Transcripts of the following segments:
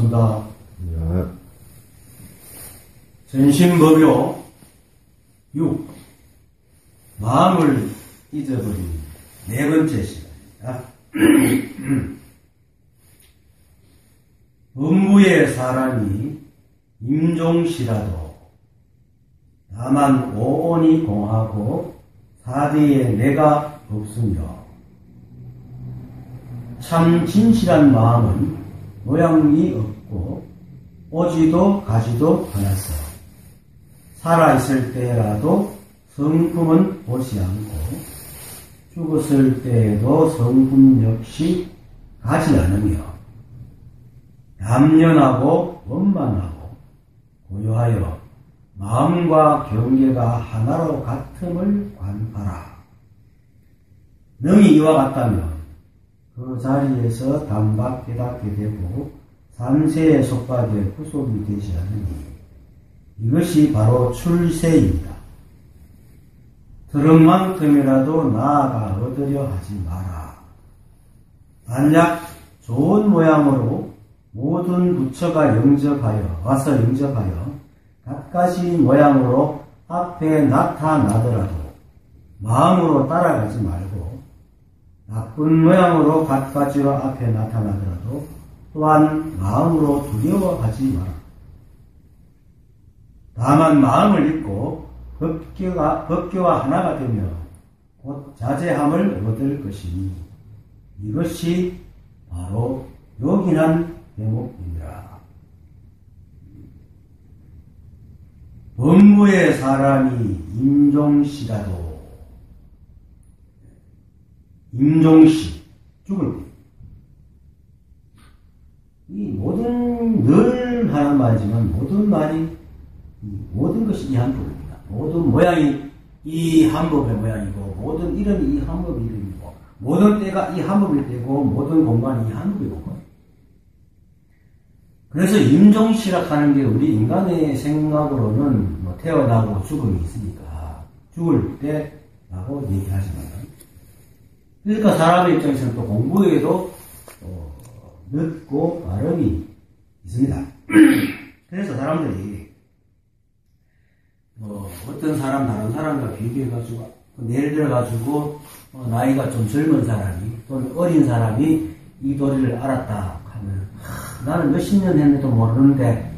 반갑습니다. 네. 전신법요 6. 마음을 잊어버린 네 번째 시간입니다. 음부의 사람이 임종시라도 다만 오온이 공하고 사대에 내가 없으며 참 진실한 마음은 모양이 없고 오지도 가지도 않았어. 살아있을 때라도 성품은 보지 않고 죽었을 때에도 성품 역시 가지 않으며 남연하고 원만하고 고요하여 마음과 경계가 하나로 같음을 관하라. 능히 이와 같다면 그 자리에서 단박 깨닫게 되고 삼세에 속박에 후속이 되지 않으니 이것이 바로 출세입니다. 들은 만큼이라도 나아가 얻으려 하지 마라. 만약 좋은 모양으로 모든 부처가 와서 영접하여 갖가지 모양으로 앞에 나타나더라도 마음으로 따라가지 말고 나쁜 모양으로 갖가지와 앞에 나타나더라도 또한 마음으로 두려워하지 마라. 다만 마음을 잊고 법교와 하나가 되며 곧 자제함을 얻을 것이니 이것이 바로 요긴한 대목이니라. 법무의 사람이 임종시라도 임종시 죽을 때 이 모든 늘 하는 말이지만 모든 말이 모든 것이 이 한법입니다. 모든 모양이 이 한법의 모양이고 모든 이름이 이 한법의 이름이고 모든 때가 이 한법일 때고 모든 공간이 이 한법이고 그래서 임종시라 하는 게 우리 인간의 생각으로는 뭐 태어나고 죽음이 있으니까 죽을 때라고 얘기하지만 그러니까 사람의 입장에서는 또 공부에도 늦고 빠름이 있습니다. 그래서 사람들이 어떤 사람 다른 사람과 비교해가지고 예를 들어가지고 나이가 좀 젊은 사람이 또는 어린 사람이 이 도리를 알았다 하면 나는 몇십 년 했는데도 모르는데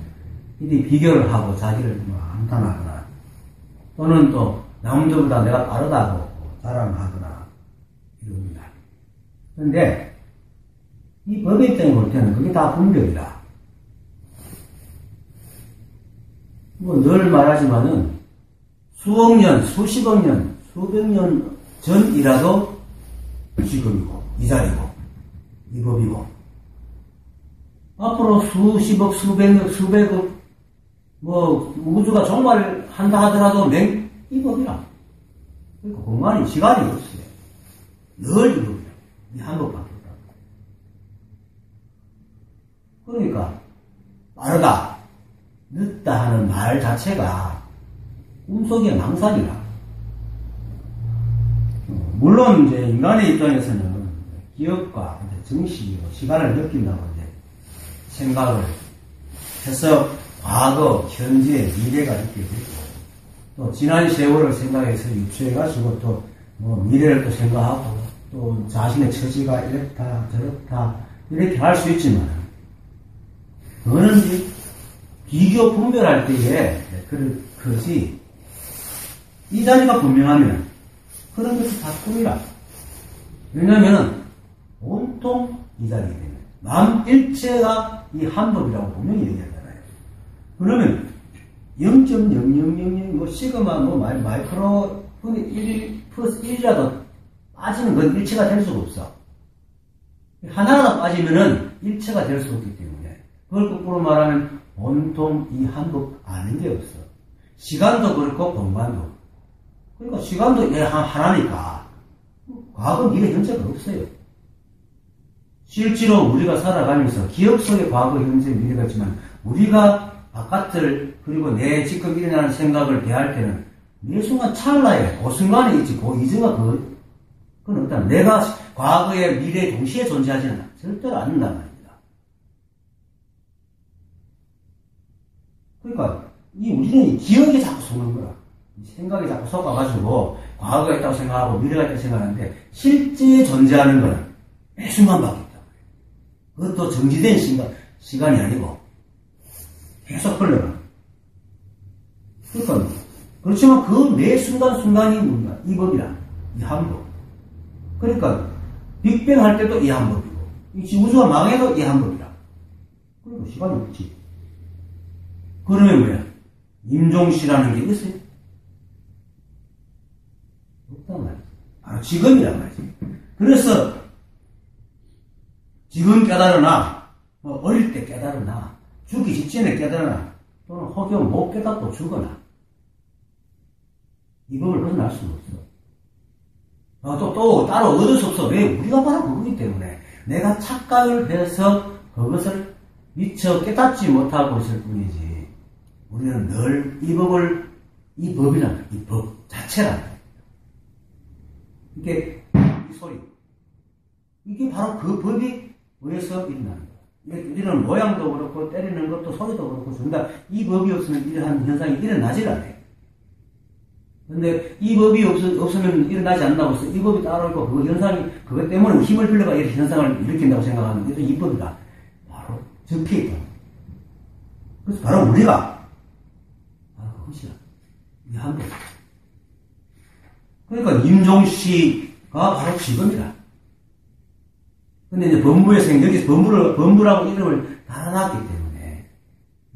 이들이 비교를 하고 자기를 한탄하거나 또는 또 남들보다 내가 빠르다고 자랑하거나 이럽니다. 그런데 이 법의 입장에 볼 때는 그게 다 분별이다. 늘 말하지만은 수억 년, 수십억 년, 수백 년 전이라도 지금이고 이 자리고 이 법이고 앞으로 수십억, 수백억, 수백억 우주가 종말한다 하더라도 이 법이라. 그러니까 공간이 시간이 없어요. 늘 이 법이라. 이 한 법밖에 없다. 그러니까 빠르다, 늦다 하는 말 자체가 꿈속의 망상이라. 물론 이제 인간의 입장에서는 기억과 정식이고 시간을 느낀다고 이제 생각을 해서 과거, 현재, 미래가 있게 되고 또 지난 세월을 생각해서 유추해가지고 또 미래를 또 생각하고 또 자신의 처지가 이렇다 저렇다 이렇게 할 수 있지만 그거는 비교 분별할 때에 그것이 이 자리가 분명하면 그런 것이 다 꿈이라. 왜냐하면 온통 이 자리에 되면 마음 일체가 이 한법이라고 분명히 얘기하잖아요. 그러면 0.0000 시그마 마이크로 분의 1 플러스 1이라도 빠지는 건 일체가 될 수가 없어. 하나가 빠지면은 일체가 될 수 없기 때문에 그걸 거꾸로 말하면 온통 이 한법 아는 게 없어. 시간도 그렇고 공간도. 그러니까 시간도 하나니까 과거, 미래, 현재가 없어요. 실제로 우리가 살아가면서 기억 속에 과거, 현재, 미래가 있지만 우리가 바깥을 그리고 내 지금 일어나는 생각을 대할 때는 매 순간 찰나에 그 순간에 있지 그 이전과 그건 없다. 내가 과거에 미래에 동시에 존재하지는 절대로 않는단 말입니다. 우리는 이 기억에 자꾸 속는 거야. 이 생각에 자꾸 속아가지고, 과거가 있다고 생각하고, 미래가 있다고 생각하는데, 실제 존재하는 거는 매 순간 바뀌었다. 그것도 정지된 시간이 아니고, 계속 흘러가. 그러니까, 그렇지만 그 매 순간순간이 뭔가, 이 법이라, 이 한 법. 그러니까, 빅뱅 할 때도 이 한 법이고, 이 우주가 망해도 이 한 법이라. 그리고 시간이 없지. 그러면 뭐야? 임종시라는 게 있어요? 없단 말이지. 바로 지금이란 말이지. 그래서, 지금 깨달으나, 어릴 때 깨달으나, 죽기 직전에 깨달으나, 또는 혹여 못 깨닫고 죽거나, 이 법을 벗어날 수는 없어. 또 따로 얻을 수 없어. 왜? 우리가 바로 그거기 때문에 내가 착각을 해서 그것을 미처 깨닫지 못하고 있을 뿐이지. 우리는 늘 이 법을, 이 법이란, 이 법 자체란. 이게, 이 소리. 이게 바로 그 법이 의해서 일어나는 거야. 이런 모양도 그렇고, 때리는 것도 소리도 그렇고, 정말 이 법이 없으면 이러한 현상이 일어나질 않아요. 근데 이 법이 없으면 일어나지 않는다고 해서 이 법이 따로 있고 그 현상이 그것 때문에 힘을 빌려가 이렇게 현상을 일으킨다고 생각하는 게 이 법이다. 바로 적혀 있다. 그래서 바로 우리가 그것이야. 이 한 법. 그러니까 임종시가 바로 지금이다. 근데 이제 법무에서 여기서 법무라고 이름을 달아놨기 때문에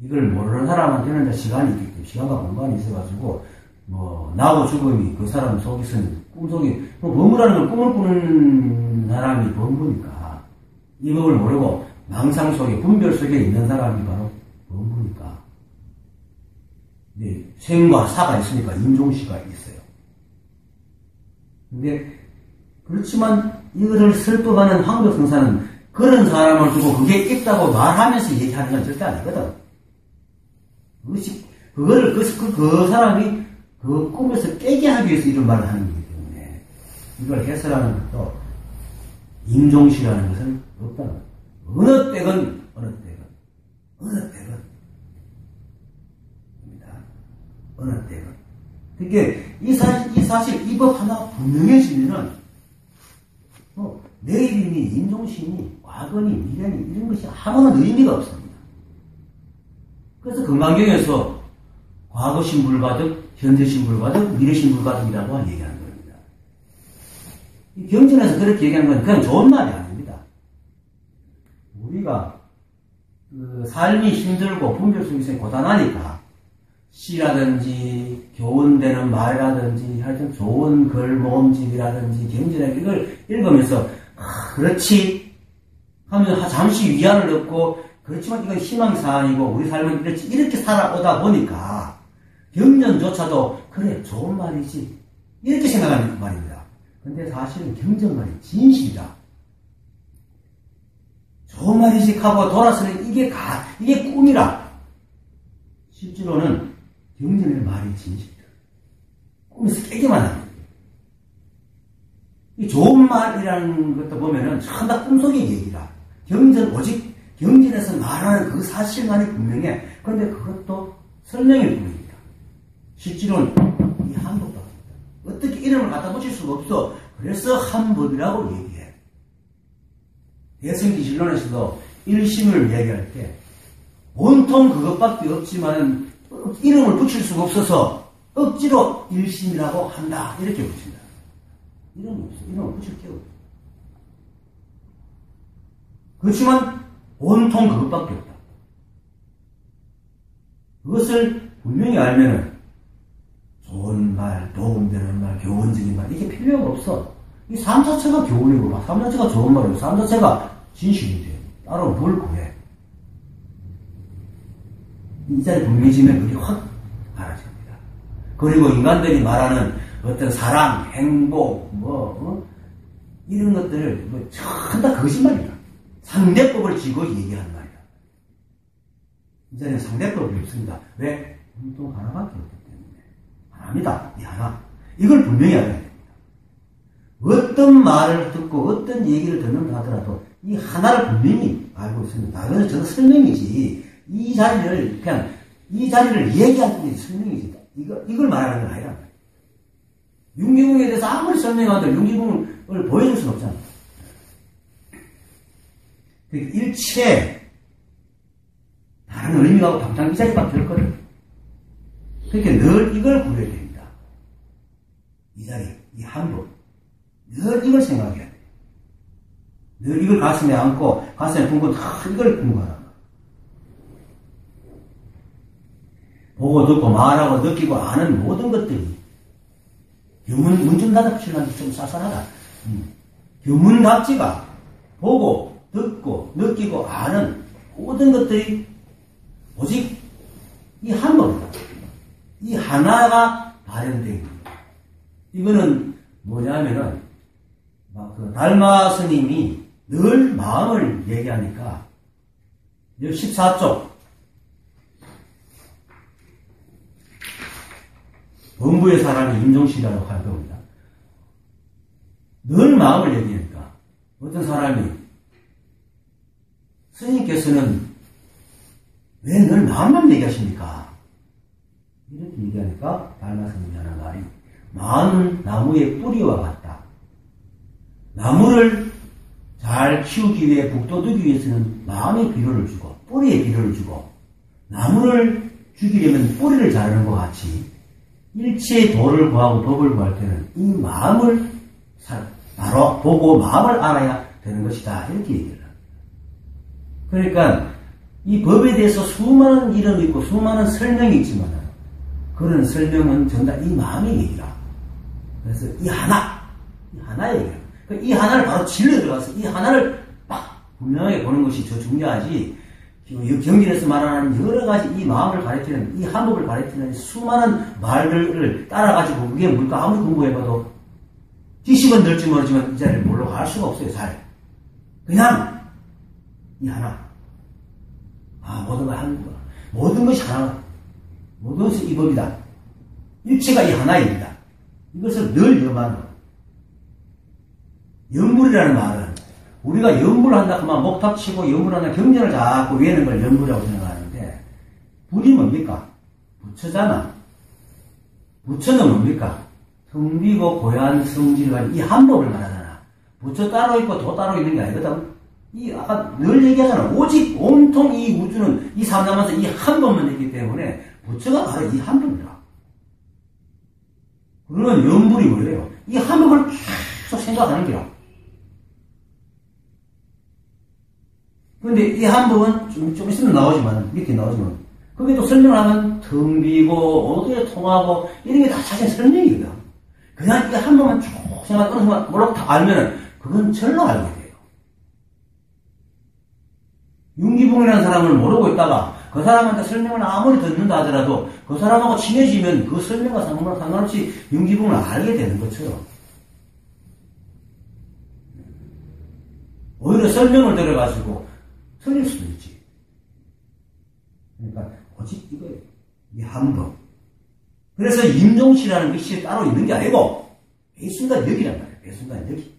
이걸 모르는 사람한테는 시간이 있기 때문에 시간과 공간이 있어가지고 나고 죽음이 그 사람 속에 있으면 꿈속에, 범부라는 건 꿈을 꾸는 사람이 범부니까. 이 법을 모르고 망상 속에, 분별 속에 있는 사람이 바로 범부니까. 네, 생과 사가 있으니까 임종시가 있어요. 근데, 그렇지만 이거를 설법하는 황벽성사는 그런 사람을 두고 그게 있다고 말하면서 얘기하는 건 절대 아니거든. 그 사람이 그 꿈에서 깨게 하기 위해서 이런 말을 하는 거기 때문에 이걸 해설하는 것도 임종시라는 것은 없다는 거예요. 어느 때건 어느 때건. 그러니까 이 사실 이 법 하나 분명해지면은 내일이니 임종시니 과거니 미래니 이런 것이 아무런 의미가 없습니다. 그래서 금강경에서 과거 신불가득, 현재 신불가득, 미래 신불가득이라고 얘기하는 겁니다. 이 경전에서 그렇게 얘기하는 건 그냥 좋은 말이 아닙니다. 우리가 삶이 힘들고 분별 속에서 고단하니까 시라든지 교훈되는 말이라든지 하여튼 좋은 글 모음집이라든지 경전에 이걸 읽으면서 그렇지 하면서 잠시 위안을 얻고 그렇지만 이건 희망사항이고 우리 삶은 이렇게 살아오다 보니까 경전조차도 그래 좋은 말이지 이렇게 생각하는 말입니다. 근데 사실은 경전 말이 진실이다. 좋은 말이지 하고 돌아서는 이게 꿈이라. 실제로는 경전의 말이 진실이다. 꿈에서 깨기만 합니다. 이 좋은 말이라는 것도 보면은 전부 다 꿈속의 얘기라. 오직 경전에서 말하는 그 사실만이 분명해. 그런데 그것도 설명일 뿐입니다. 실제로는 이 한법밖에 없다. 어떻게 이름을 갖다 붙일 수가 없어. 그래서 한법이라고 얘기해. 대승기실론에서도 일심을 얘기할 때 온통 그것밖에 없지만은 이름을 붙일 수가 없어서 억지로 일심이라고 한다. 이렇게 붙인다. 이름이 없어. 이름을 붙일 게 없어. 그렇지만 온통 그것밖에 없다. 그것을 분명히 알면은 좋은 말, 도움되는 말, 교훈적인 말 이게 필요가 없어. 이 삶 자체가 교훈이고 삶 자체가 좋은 말이고 삶 자체가 진실이 돼. 따로 뭘 구해. 이 자리 분명해지면 그게 확 알아집니다. 그리고 인간들이 말하는 어떤 사랑, 행복, 이런 것들을 전부 다 거짓말이야. 상대법을 지고 얘기하는 말이야. 이제는 상대법이 없습니다. 왜? 또 하나밖에 없기 때문에. 하나입니다. 이 하나. 이걸 분명히 알아야 됩니다. 어떤 말을 듣고 어떤 얘기를 듣는다 하더라도 이 하나를 분명히 알고 있습니다. 그래서 저는 설명이지. 이 자리를 그냥 이 자리를 얘기할 뿐이지 설명이지. 이걸 말하는 건 아니란 말이야. 윤기붕에 대해서 아무리 설명해도 윤기붕을 보여줄 수는 없잖아. 일체 다른 의미하고 당장 이 자리밖에 없거든. 그러니까 늘 이걸 구해야 됩니다. 이 자리, 이 한법. 늘 이걸 생각해야 돼. 늘 이걸 가슴에 안고 가슴에 품고 다 이걸 품고하라. 보고 듣고 말하고 느끼고 아는 모든 것들이 문준다답지만 좀 쌀쌀하다. 교문답지가 보고 듣고 느끼고 아는 모든 것들이 오직 이 한 법이다. 이 하나가 발현되어 있습니다. 이거는 뭐냐면은 그 달마 스님이 늘 마음을 얘기하니까 14쪽 범부의 사람이 임종시라고 할 겁니다. 늘 마음을 얘기하니까 어떤 사람이 스님께서는 왜 늘 마음만 얘기하십니까? 이렇게 얘기하니까 달마 스님이 하는 말이 마음은 나무의 뿌리와 같다. 나무를 잘 키우기 위해 북돋우기 위해서는 마음의 비료를 주고 뿌리에 비료를 주고 나무를 죽이려면 뿌리를 자르는 것 같이 일체의 도를 구하고 법을 구할 때는 이 마음을 바로 보고 마음을 알아야 되는 것이다. 이렇게 얘기를 합니다. 그러니까 이 법에 대해서 수많은 이론이 있고 수많은 설명이 있지만 그런 설명은 전부 다 이 마음의 얘기라. 그래서 이 하나의 얘기라. 이 하나를 바로 질러 들어가서 이 하나를 막 분명하게 보는 것이 더 중요하지. 경전에서 말하는 여러 가지 이 마음을 가르치는 이 한법을 가르치는 수많은 말들을 따라가지고 그게 뭘까 아무리 공부해봐도 지식은 늘지 모르지만 이 자리를 몰라 갈 수가 없어요. 잘 그냥 이 하나 모든 걸 하는 거야. 모든 것이 하나 모든 것이 이 법이다. 일체가 이 하나입니다. 이것을 늘 염하는 거야. 염불이라는 말은 우리가 염불을 한다 하면 목탁치고 염불하는 경전을 자꾸 외우는 걸 염불이라고 생각하는데 불이 뭡니까? 부처잖아. 부처는 뭡니까? 성비고 고얀 성질을 가진 이 한법을 말하잖아. 부처 따로 있고 도 따로 있는 게 아니거든. 이 아까 늘 얘기하잖아. 오직 온통 이 우주는 이 삼남에서 이 한법만 있기 때문에 부처가 바로 이 한법이다. 그러면 염불이 뭐예요? 이 한법을 계속 생각하는 게야. 근데 이 한법은 좀 있으면 나오지만, 밑에 나오지만, 그게 또 설명을 하면 텅 비고, 어디에 통하고, 이런 게 다 자신 설명이거든. 그냥 이 한법만 쭉 생각하고, 어느 순간 뭐라고 다 알면은, 그건 절로 알게 돼요. 윤기붕이라는 사람을 모르고 있다가, 그 사람한테 설명을 아무리 듣는다 하더라도, 그 사람하고 친해지면 그 설명과 상관없이 윤기붕을 알게 되는 것처럼. 오히려 설명을 들어가지고, 틀릴 수도 있지. 그러니까 오직 이거예요. 이 한법. 그래서 임종시라는 것이 따로 있는 게 아니고 배순간 여기란 말이에요. 배순간 여기.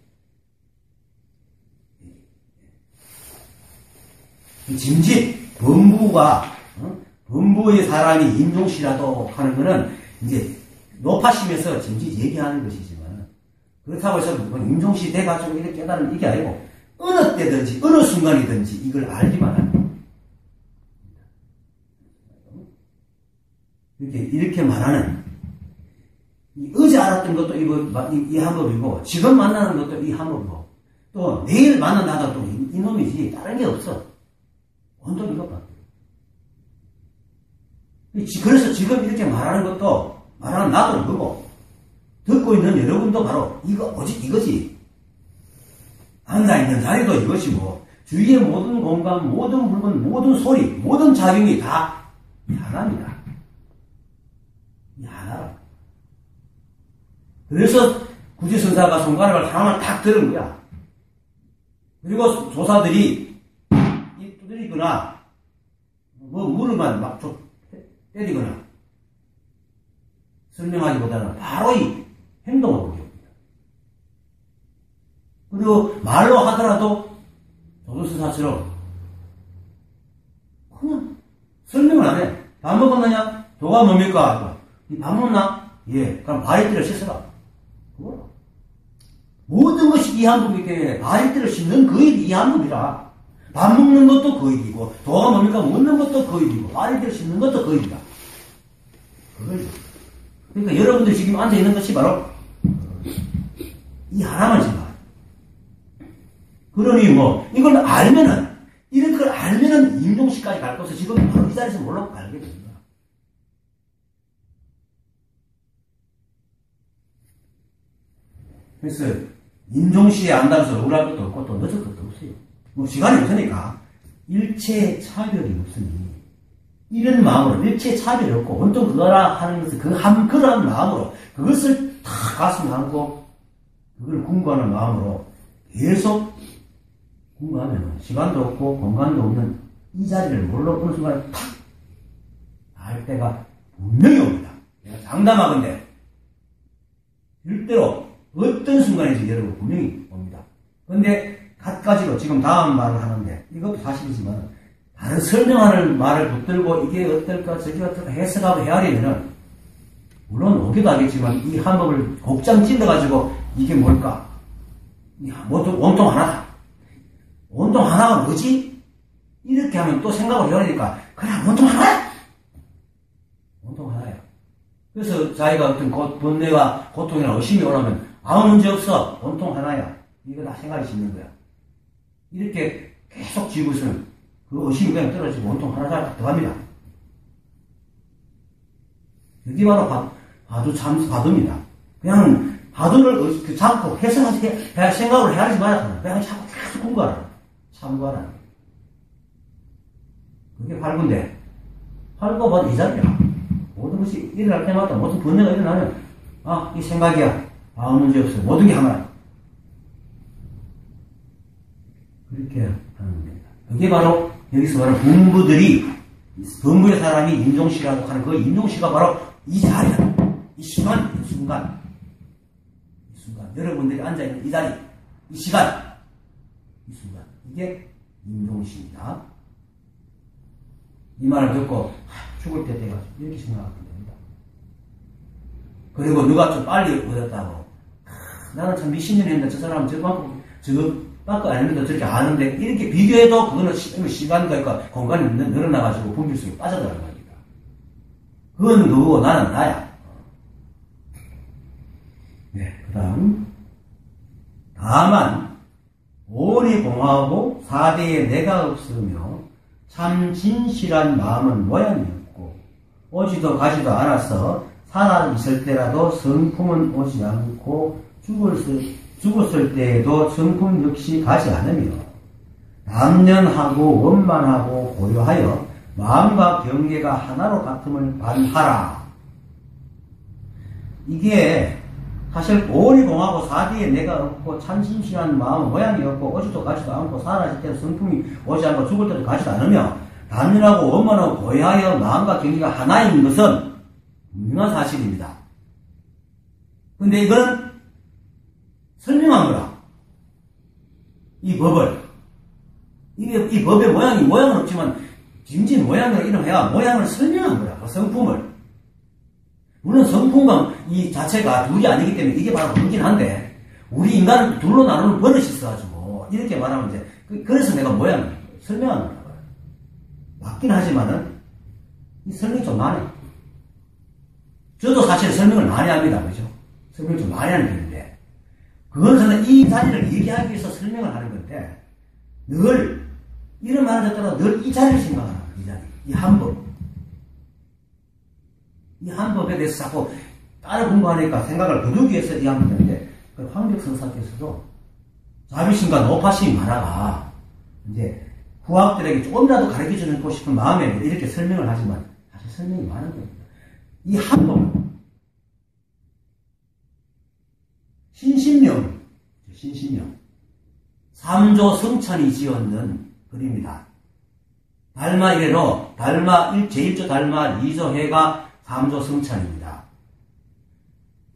짐짓 범부가 범부의 사람이 임종시라도 하는 거는 이제 높아심에서 짐짓 얘기하는 것이지만 그렇다고 해서 임종시 돼가지고 이렇게 깨달은 이게 아니고 어느 때든지 어느 순간이든지 이걸 알기만 합니다. 이렇게 말하는 어제 알았던 것도 이 한법이고 지금 만나는 것도 이 한법이고 또 내일 만난다 하도 또 이놈이지 다른 게 없어. 온통 이것밖에. 그래서 지금 이렇게 말하는 것도 말하는 나도 이거고 듣고 있는 여러분도 바로 오직 이거지. 앉아있는 자리도 이것이고 주위의 모든 공간, 모든 물건, 모든 소리, 모든 작용이 다 하나입니다. 이 하나라. 그래서 구지선사가 손가락을 하나만 탁 들은 거야. 그리고 조사들이 두드리거나 무릎만 막 때리거나 설명하기보다는 바로 이 행동을 보게. 그리고 말로 하더라도 조선선사처럼 그냥 설명을 안 해. 밥 먹었느냐? 도가 뭡니까? 밥 먹나? 예. 그럼 바리띠를 씻어라. 그거라. 모든 것이 이한법이기 때문에 바리띠를 씻는 그 일이 이한법이라. 밥 먹는 것도 그 일이고, 도가 뭡니까? 먹는 것도 그 일이고, 바리띠를 씻는 것도 그 일이다. 그거죠. 그러니까 여러분들이 지금 앉아있는 것이 바로 이 하나만 생각해요. 그러니 이걸 알면은, 이런 걸 알면은 임종시까지 갈 것을 지금 바로 이 자리에서 몰라고 알게 됩니다. 그래서 임종시에 안다면서 억울할 것도 없고 또 늦을 것도 없어요. 시간이 없으니까 일체 차별이 없으니 이런 마음으로 일체 차별이 없고 온통 그거라 하는 것을 그런 마음으로 그것을 다 가슴에 안고 그걸 궁구하는 마음으로 계속 궁구하면 시간도 없고 공간도 없는 이 자리를 몰라 어느 순간에 탁 알 때가 분명히 옵니다. 내가 장담하건대 절대로 어떤 순간인지 여러분 분명히 옵니다. 그런데 갖가지로 지금 다음 말을 하는데 이것도 사실이지만 다른 설명하는 말을 붙들고 이게 어떨까 저게 어떨까 해석하고 헤아리면은 물론 오기도 하겠지만 이 한법을 곡장 찔러가지고 이게 뭘까? 온통 하나다. 온통 하나가 뭐지? 이렇게 하면 또 생각을 해보니까 그래 온통 하나야. 온통 하나야. 그래서 자기가 어떤 번뇌와 고통이나 의심이 오라면 아무 문제 없어. 온통 하나야. 이거 다 생각이 짓는 거야. 이렇게 계속 지고 있으면 그 의심이 그냥 떨어지고 온통 하나가 들어갑니다. 여기 바로 바두입니다. 그냥 바두를 잡고 해석하지, 생각을 해야지 말아야 그냥 자꾸 계속 공부하라. 참고하라. 그게 팔구인데, 팔구 바도 이 자리야. 모든 것이 일어날 때마다 모든 번뇌가 일어나면, 이 생각이야. 아무 문제 없어. 모든 게 하나야. 그렇게 하는 겁니다. 그게 바로, 여기서 바로 범부의 사람이 임종시라고 하는 그 임종시가 바로 이 자리야. 이 순간. 여러분들이 앉아있는 이 자리, 이 시간, 이 순간. 이게 임종시입니다. 이 말을 듣고, 죽을 때 돼가지고, 이렇게 생각하면 됩니다. 그리고 누가 좀 빨리 얻었다고. 나는 참 미신년 했는데, 저 사람은 저거밖에 안 했는데, 저렇게 아는데, 이렇게 비교해도 그거는 시간과 공간이 늘어나가지고 분별 속에 빠져들어가는 겁니다. 그건 그거고, 나는 나야. 네, 그 다음. 다만, 오온이 공하고 사대에 내가 없으며 참 진실한 마음은 모양이 없고 오지도 가지도 않아서 살아 있을 때라도 성품은 오지 않고 죽었을 때에도 성품 역시 가지 않으며 남년하고 원만하고 고요하여 마음과 경계가 하나로 같음을 반하라. 이게 사실 오온이 공하고 사디에 내가 없고 참신실한 마음 모양이 없고 오지도 가지도 않고 살아있을 때도 성품이 오지 않고 죽을 때도 가지도 않으며 단연하고 원만하고 고요하여 마음과 경계가 하나인 것은 분명한 사실입니다. 근데 이건 설명한 거라. 이 법을. 이 법의 모양은 없지만 진진 모양을 이름해야 모양을 설명한 거라. 그 성품을. 물론 성품과 이 자체가 둘이 아니기 때문에 이게 바로 그렇긴 한데 우리 인간은 둘로 나누는 버릇이 있어가지고 이렇게 말하면 이제 그래서 내가 모양을 설명하는 거야. 맞긴 하지만은 이 설명이 좀 많아요. 저도 사실 설명을 많이 합니다. 그죠? 설명을 좀 많이 하는 편인데 그건 저는 이 자리를 얘기하기 위해서 설명을 하는 건데 늘 이런 말을 듣더라도 늘 이 자리를 생각하는 거야. 이 자리. 이 한법. 이 한법에 대해서 자꾸 따로 공부하니까 생각을 거두기 위해서 이 한법인데, 그 황벽선사께서도 자비심과 노파심이 많아가, 이제 후학들에게 조금이라도 가르쳐 주고 싶은 마음에 이렇게 설명을 하지만, 사실 설명이 많은 겁니다. 이 한법은, 신신명, 삼조 성찬이 지었는 글입니다. 달마 이래로, 제1조 달마 2조 해가 3조 성찬입니다.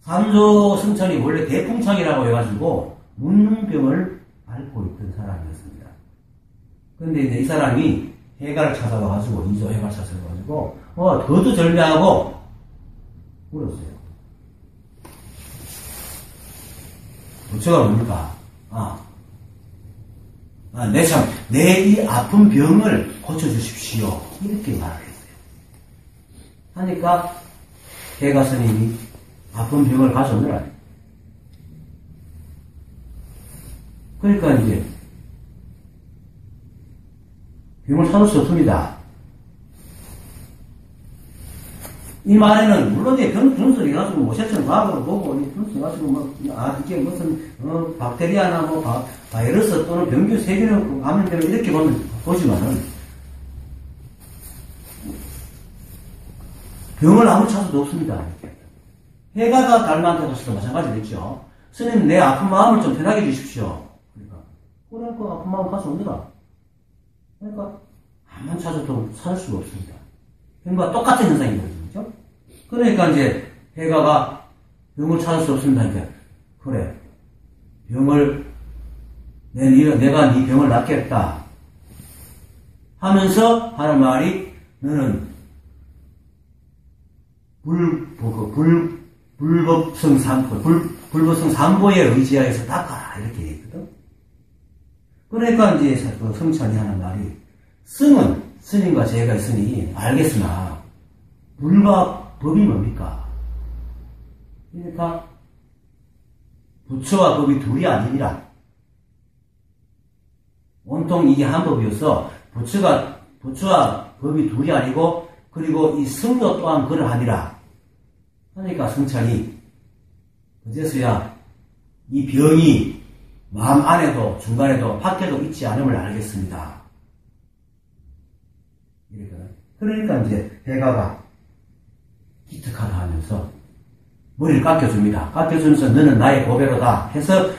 3조 성찬이 원래 대풍창이라고 해가지고 문능병을 앓고 있던 사람이었습니다. 근데 이제 이 사람이 해가를 찾아와가지고 2조 해가를 찾아와가지고 거두절미하고 울었어요. 부처가 뭡니까? 내 이 아픈 병을 고쳐주십시오. 이렇게 말을 했어요. 하니까 대가 스님이 아픈 병을 가져오느라. 그러니까 이제 병을 찾을 수 없습니다. 이 말에는 물론 이제 병수를 해가지고 모세처럼 과학으로 보고 병수 해가지고 이게 무슨 박테리아나 바이러스 또는 병균 세균을 감염되면 이렇게 보지만은 병을 아무 찾아도 없습니다. 해가가 달마한테 갔을 때 마찬가지겠죠. 스님 내 아픈 마음을 좀 편하게 해주십시오. 그러니까 그 아픈 마음 가져오느라. 그러니까 아무만 찾아도 찾을 수가 없습니다. 병과 똑같은 현상이거든요. 그렇죠? 그러니까 이제 해가가 병을 찾을 수 없습니다. 그러니까 그래 병을 내가 네 병을 낫겠다 하면서 하는 말이 너는 불법성 삼보에 의지하여서 닦아라 이렇게 얘기거든. 그러니까 이제 그 성찬이 하는 말이 승은 스님과 제가 있으니 알겠으나 불과 법이 뭡니까? 그러니까 부처와 법이 둘이 아니니라. 온통 이게 한 법이어서 부처와 법이 둘이 아니고 그리고 이 승도 또한 그러하니라. 하니까 성찬이 어째서야 이 병이 마음 안에도 중간에도 밖에도 있지 않음을 알겠습니다. 그러니까 이제 해가가 기특하다 하면서 머리를 깎여줍니다. 깎여주면서 너는 나의 보배로다 해서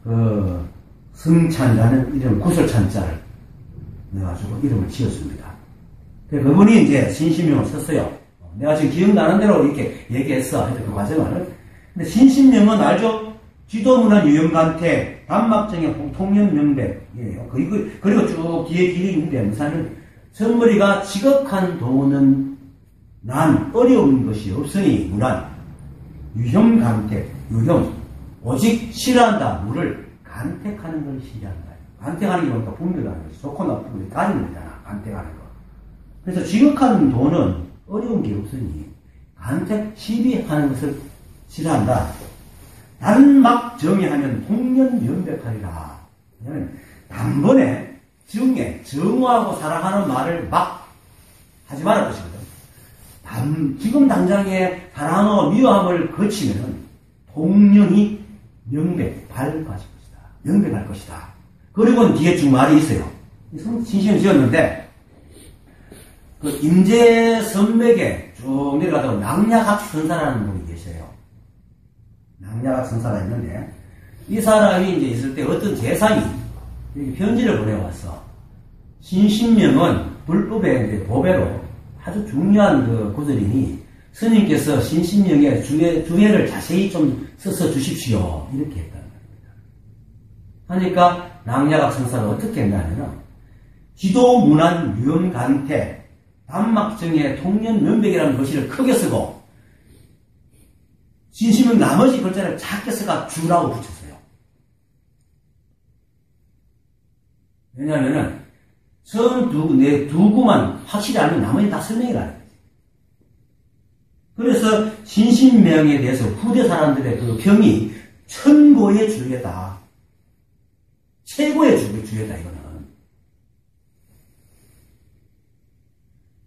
그 승찬이라는 이름 구설찬자를 넣어가지고 이름을 지었습니다. 그분이 이제 신신명을 썼어요. 내가 지금 기억나는 대로 이렇게 얘기했어. 그 과정을. 근데 신신명은 알죠? 지도문안 유형간태 단막정의 통념명백이에요. 그리고 쭉 뒤에 길이 있는데 무사는 선머리가 지극한 도는 난 어려운 것이 없으니 문안 유형간택 유형 오직 싫어한다 물을 간택하는 걸 싫어한다. 간택하는 게 뭔가 분별하는 것이 좋고 나쁘고 가리는 거잖아. 간택하는 거. 그래서 지극한 도는 어려운 게 없으니 간택 시비하는 것을 싫어한다. 단막 정의하면 통년면백하리라. 왜냐면 단번에 정하고 사랑하는 말을 막 하지 말아 보시거든. 지금 당장에 사랑하고 미워함을 거치면 통년이 명백할 것이다. 명백할 것이다. 그리고 뒤에 쭉 말이 있어요. 신심을 지었는데 그 임재선맥에 쭉 내려가다가 낭야각선사라는 분이 계셔요. 낭야각선사가 있는데 이 사람이 이제 있을 때 어떤 재상이 편지를 보내왔어. 신신명은 불법의 보배로 아주 중요한 그 구절이니 스님께서 신신명의 주해를 자세히 좀 써서 주십시오. 이렇게 했다는 겁니다. 하니까 낭야각선사가 어떻게 했냐면 지도문안 유형간태 단막정의 통년면백이라는 글씨를 크게 쓰고 신심은 나머지 글자를 작게 써가 주라고 붙였어요. 왜냐하면은 처음 두 구만 확실히 알면 나머지 다 설명이 안 돼. 그래서 신신명에 대해서 후대 사람들의 그 평이 천고의 주예다. 최고의 주예다 이거는.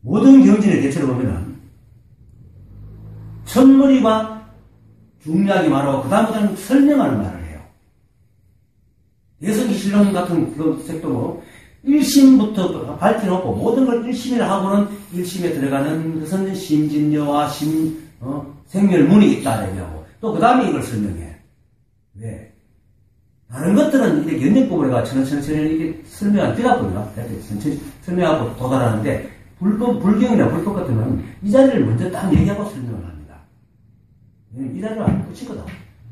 모든 경전의 대체로 보면은 첫머리가 중요하게 말하고 그 다음부터는 설명하는 말을 해요. 예성기실론 같은 그 책도 뭐 1심부터 밝혀놓고 모든 걸 1심이라 하고는 1심에 들어가는 것은 심진여와 생멸문이 있다 얘기하고 또 그 다음에 이걸 설명해. 왜? 다른 것들은 이렇게 연역법으로 해가 천천히 이게 설명한 뒤답법이나 천천히 설명하고 도달하는데 불경이나 불법 같은 경우는 이 자리를 먼저 딱 얘기하고 설명을 합니다. 이 자리를 알면 끝이거든.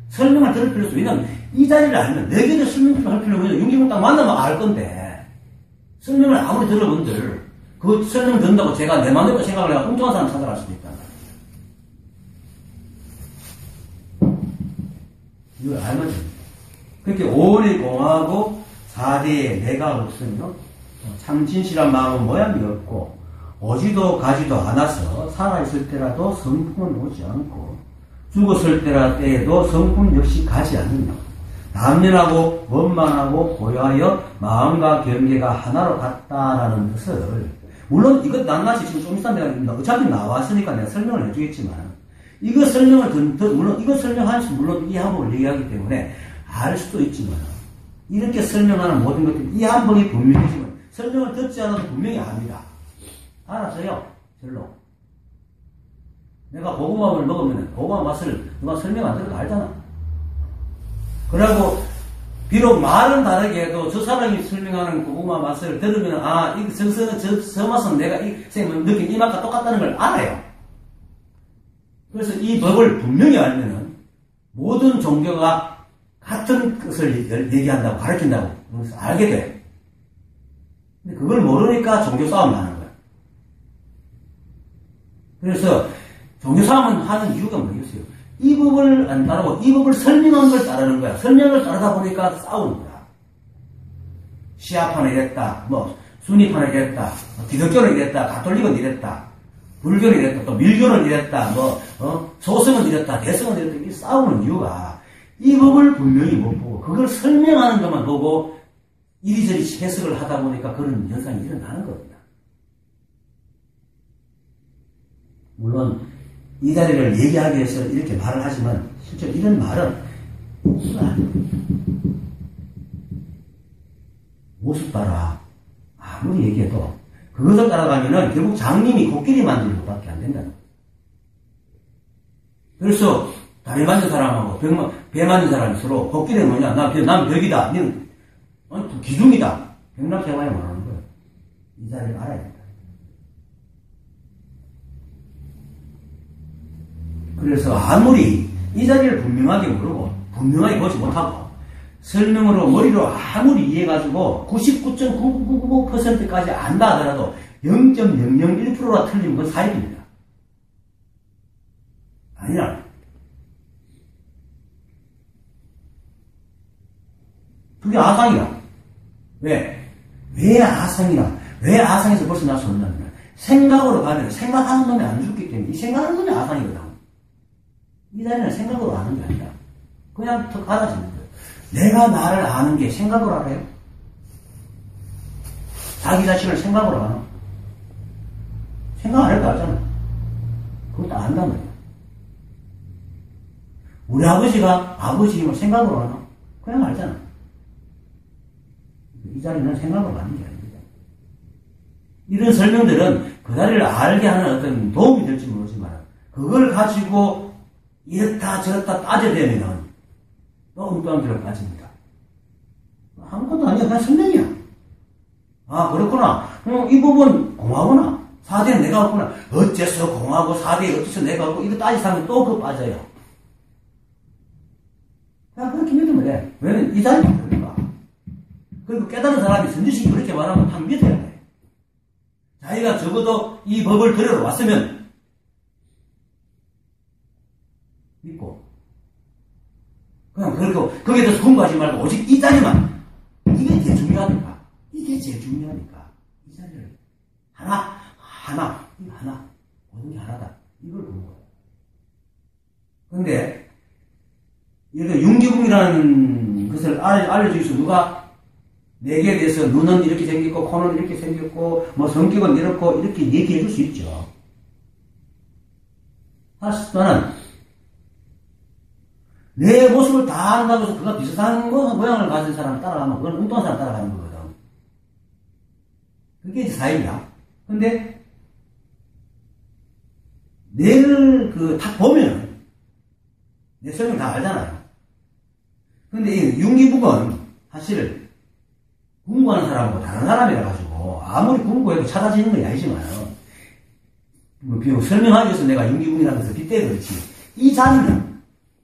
설명을 들을 필요 없어. 왜냐면 이 자리를 알면 내게도 설명을 할 필요가 없어요. 윤기문 딱 만나면 알 건데 설명을 아무리 들어본들 그 설명 듣는다고 제가 내 마음대로 생각을 해서 엉뚱한 사람 찾아갈 수도 있단 말이에요. 이걸 알면 됩니다. 그렇게 오온이 공하고 4대에 내가 없으며 참 진실한 마음은 모양이 없고 오지도 가지도 않아서 살아있을 때라도 성품은 오지 않고 죽었을 때라도 성품 역시 가지 않느냐. 남연하고 원만하고 고요하여 마음과 경계가 하나로 같다라는 것을 물론 이것 낱낱이 지금 좀 있으면 내가 어차피 나왔으니까 내가 설명을 해주겠지만 이거 설명을 물론 이거 설명하면서 물론 이 한복을 얘기하기 때문에 알 수도 있지만 이렇게 설명하는 모든 것들이 이 한복이 분명해지면 설명을 듣지 않아도 분명히 압니다. 알았어요? 절로. 내가 고구마를 먹으면 고구마 맛을 누가 설명 안 들어도 알잖아. 그리고 비록 말은 다르게 해도 저 사람이 설명하는 고구마 맛을 들으면 저 맛은 내가 선생님 느낀 이 맛과 똑같다는 걸 알아요. 그래서 이 법을 분명히 알면은 모든 종교가 같은 것을 얘기한다고 가르친다고 그래서 알게 돼. 근데 그걸 모르니까 종교 싸움이 하는 거야. 그래서 종교 싸움을 하는 이유가 뭐겠어요? 이 법을 안 따르고 이 법을 설명한 걸 따르는 거야. 설명을 따르다 보니까 싸우는 거야. 시아파는 이랬다, 순위파는 이랬다, 기독교는 이랬다, 가톨릭은 이랬다, 불교는 이랬다, 또 밀교는 이랬다, 소승은 이랬다, 대승은 이랬다. 이 싸우는 이유가 이 법을 분명히 못 보고 그걸 설명하는 것만 보고 이리저리 해석을 하다 보니까 그런 현상이 일어나는 겁니다. 물론 이 자리를 얘기하기 위해서 이렇게 말을 하지만 실제로 이런 말은 모습 따라 아무리 얘기해도 그것을 따라가면은 결국 장님이 코끼리 만드는 것밖에 안 된다는 거예요. 그래서 다리 만든 사람하고 배 만든 사람이 서로 코끼리는 뭐냐? 난 벽이다. 니는 기둥이다. 백락해봐야 말하는 거예요. 이 자리를 알아야 된다. 그래서 아무리 이 자리를 분명하게 모르고 분명하게 보지 못하고 설명으로 머리로 아무리 이해해가지고 99.9999%까지 안다 하더라도 0.001%가 틀리면 그건 사입입니다. 아니야. 그게 아상이야. 왜? 왜 아상이라? 왜 아상에서 벗어날 수 없냐면 생각으로 가면 생각하는 놈이 안 죽기 때문에 이 생각하는 놈이 아상이거든. 이 자리는 생각으로 아는 게 아니라 그냥 턱 알아지는 거예요. 내가 나를 아는 게 생각으로 알아요? 자기 자신을 생각으로 아나? 생각 안 해도 알잖아. 그것도 안단 말이야. 우리 아버지가 아버지임을 생각으로 아나? 그냥 알잖아. 이 자리는 생각으로 아는 게 아닙니다. 이런 설명들은 그 자리를 알게 하는 어떤 도움이 될지 모르지만 그걸 가지고 이렇다 저렇다 따져대면 또 엉뚱한 길로 빠집니다. 아무것도 아니야. 그냥 설명이야. 아 그렇구나. 이 부분 공하구나. 4대는 내가 없구나. 어째서 공하고 4대에 어째서 내가 없고 이거 따지면 또 그거 빠져요. 그냥 그렇게 믿으면 돼. 왜냐면 이 자리가 그러니까. 그리고 깨달은 사람이 선지식이 그렇게 말하면 다 믿어야 돼. 자기가 적어도 이 법을 들으러 왔으면 믿고 그냥 그렇고 거기에 대해서 공부하지 말고 오직 이 자리만 이게 제일 중요하니까 이 자리를 하나 모든 게 하나다 이걸 보는 거예요. 근데 이렇게 융기붕이라는 것을 알려주기 위해서 누가 내게 대해서 눈은 이렇게 생겼고 코는 이렇게 생겼고 성격은 이렇고 이렇게 얘기해 줄 수 있죠. 하지만 내 모습을 다 안다고 해서 그가 비슷한 모양을 가진 사람을 따라가면 그건 엉뚱한 사람 따라가는 거거든. 그게 이제 사입이야. 근데 내를 딱 보면 내 설명 다 알잖아요. 근데 이 융기북은 사실 공부하는 사람하고 다른 사람이라 가지고 아무리 공부해도 찾아지는 건 아니지만 비록 설명하기 위해서 내가 융기북이라는 것을 빗대도 그렇지 이 자리는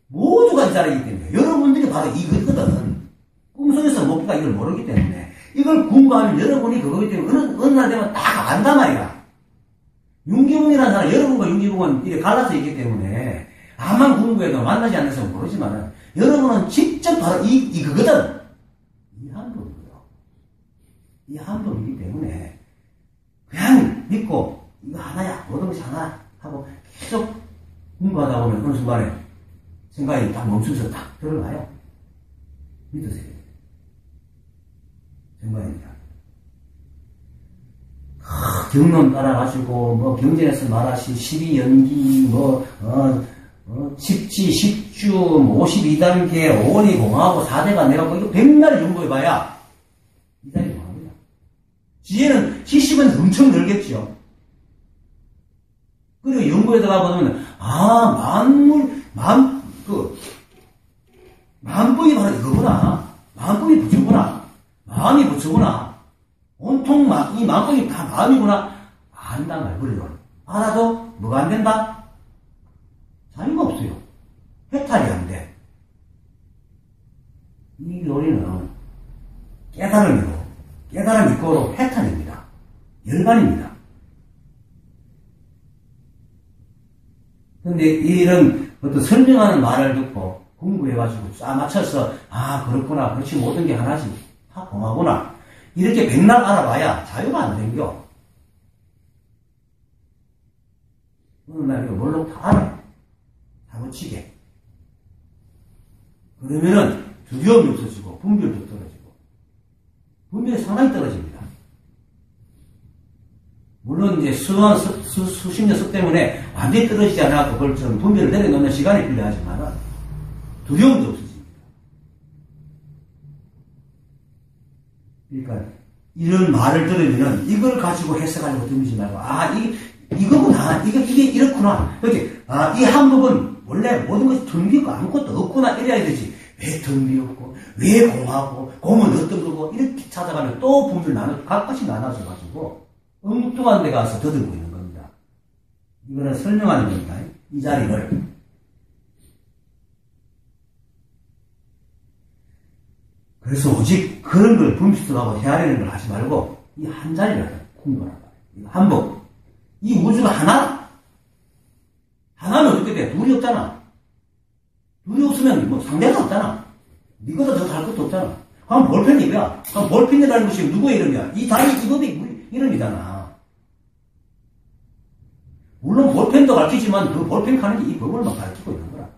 모두가 이 자리이기 때문에 여러분들이 봐도 이거거든. 꿈속에서 목표가 이걸 모르기 때문에 이걸 공부하면 여러분이 그거기 때문에 어느 날 되면 다 안단 말이야. 윤기붕이라는 사람, 여러분과 윤기붕은 이렇게 갈라서 있기 때문에 아만 공부해도 만나지 않는 사람은 모르지만 여러분은 직접 바로 이거거든. 이 한법이고요. 이 한법이기 때문에 그냥 믿고 이거 하나야, 모든 것이 하나 하고 계속 공부하다 보면 어느 순간에 생각이 딱 멈춰서 딱 들어가요. 믿으세요. 정말입니다. 경론 따라가지고, 뭐, 경전에서 말하시, 12연기, 십지, 십주, 52단계, 5원이 공하고 4대가 내가 이거 100날 연구해봐야, 이 자리 공합니다. 지혜는 70은 엄청 늘겠죠. 그리고 연구에 들어가보면, 만법이 바로 이거구나. 만법이 부처구나. 마음이 부처구나. 온통 이 만법이 다 마음이구나. 안단 말, 그래요. 알아도 뭐가 안 된다? 자유가 없어요. 해탈이 안 돼. 이 논리는 깨달음 이꼬로 해탈입니다. 열반입니다. 근데 이런 어떤 설명하는 말을 듣고 공부해가지고 쫙 맞춰서 그렇구나, 그렇지, 모든 게 하나지, 다 공하구나, 이렇게 백날 알아봐야 자유가 안 생겨. 어느 날 이거 뭘로 다 알아, 다 붙이게. 그러면은 두려움이 없어지고 분별도 떨어지고, 분별이 상당히 떨어집니다. 물론 이제 수십 년 습 때문에 완전히 떨어지지 않아도 그걸 좀 분별을 내려놓는 시간이 필요하지만 두려움도 없어집니다. 그러니까 이런 말을 들으면 이걸 가지고 해석하려고 들지 말고 이거구나, 이게 이렇구나, 이렇게 이 한법은 원래 모든 것이 텅비고 아무것도 없구나 이래야 되지. 왜 텅비없고, 왜 공하고, 공은 어떤 거고, 이렇게 찾아가면 또 분별 각각씩 나눠져가지고 엉뚱한 데 가서 더들고 있는 겁니다. 이거는 설명하는 겁니다. 이 자리를. 그래서 오직 그런 걸 분별하고 헤아리는 걸 하지 말고 이 한 자리를 공부하라. 한복. 이 우주가 하나. 하나면 어떻게 돼? 둘이 없잖아. 둘이 없으면 뭐 상대가 없잖아. 니거보다 더 다를 것도 없잖아. 그럼 볼펜이 뭐야? 그럼 볼펜이라는 것이 누구의 이름이야? 이 다리, 이 법이 이름이잖아. 물론 볼펜도 가르치지만 그 볼펜 가는 게 이 법을만 가르치고 있는 거라.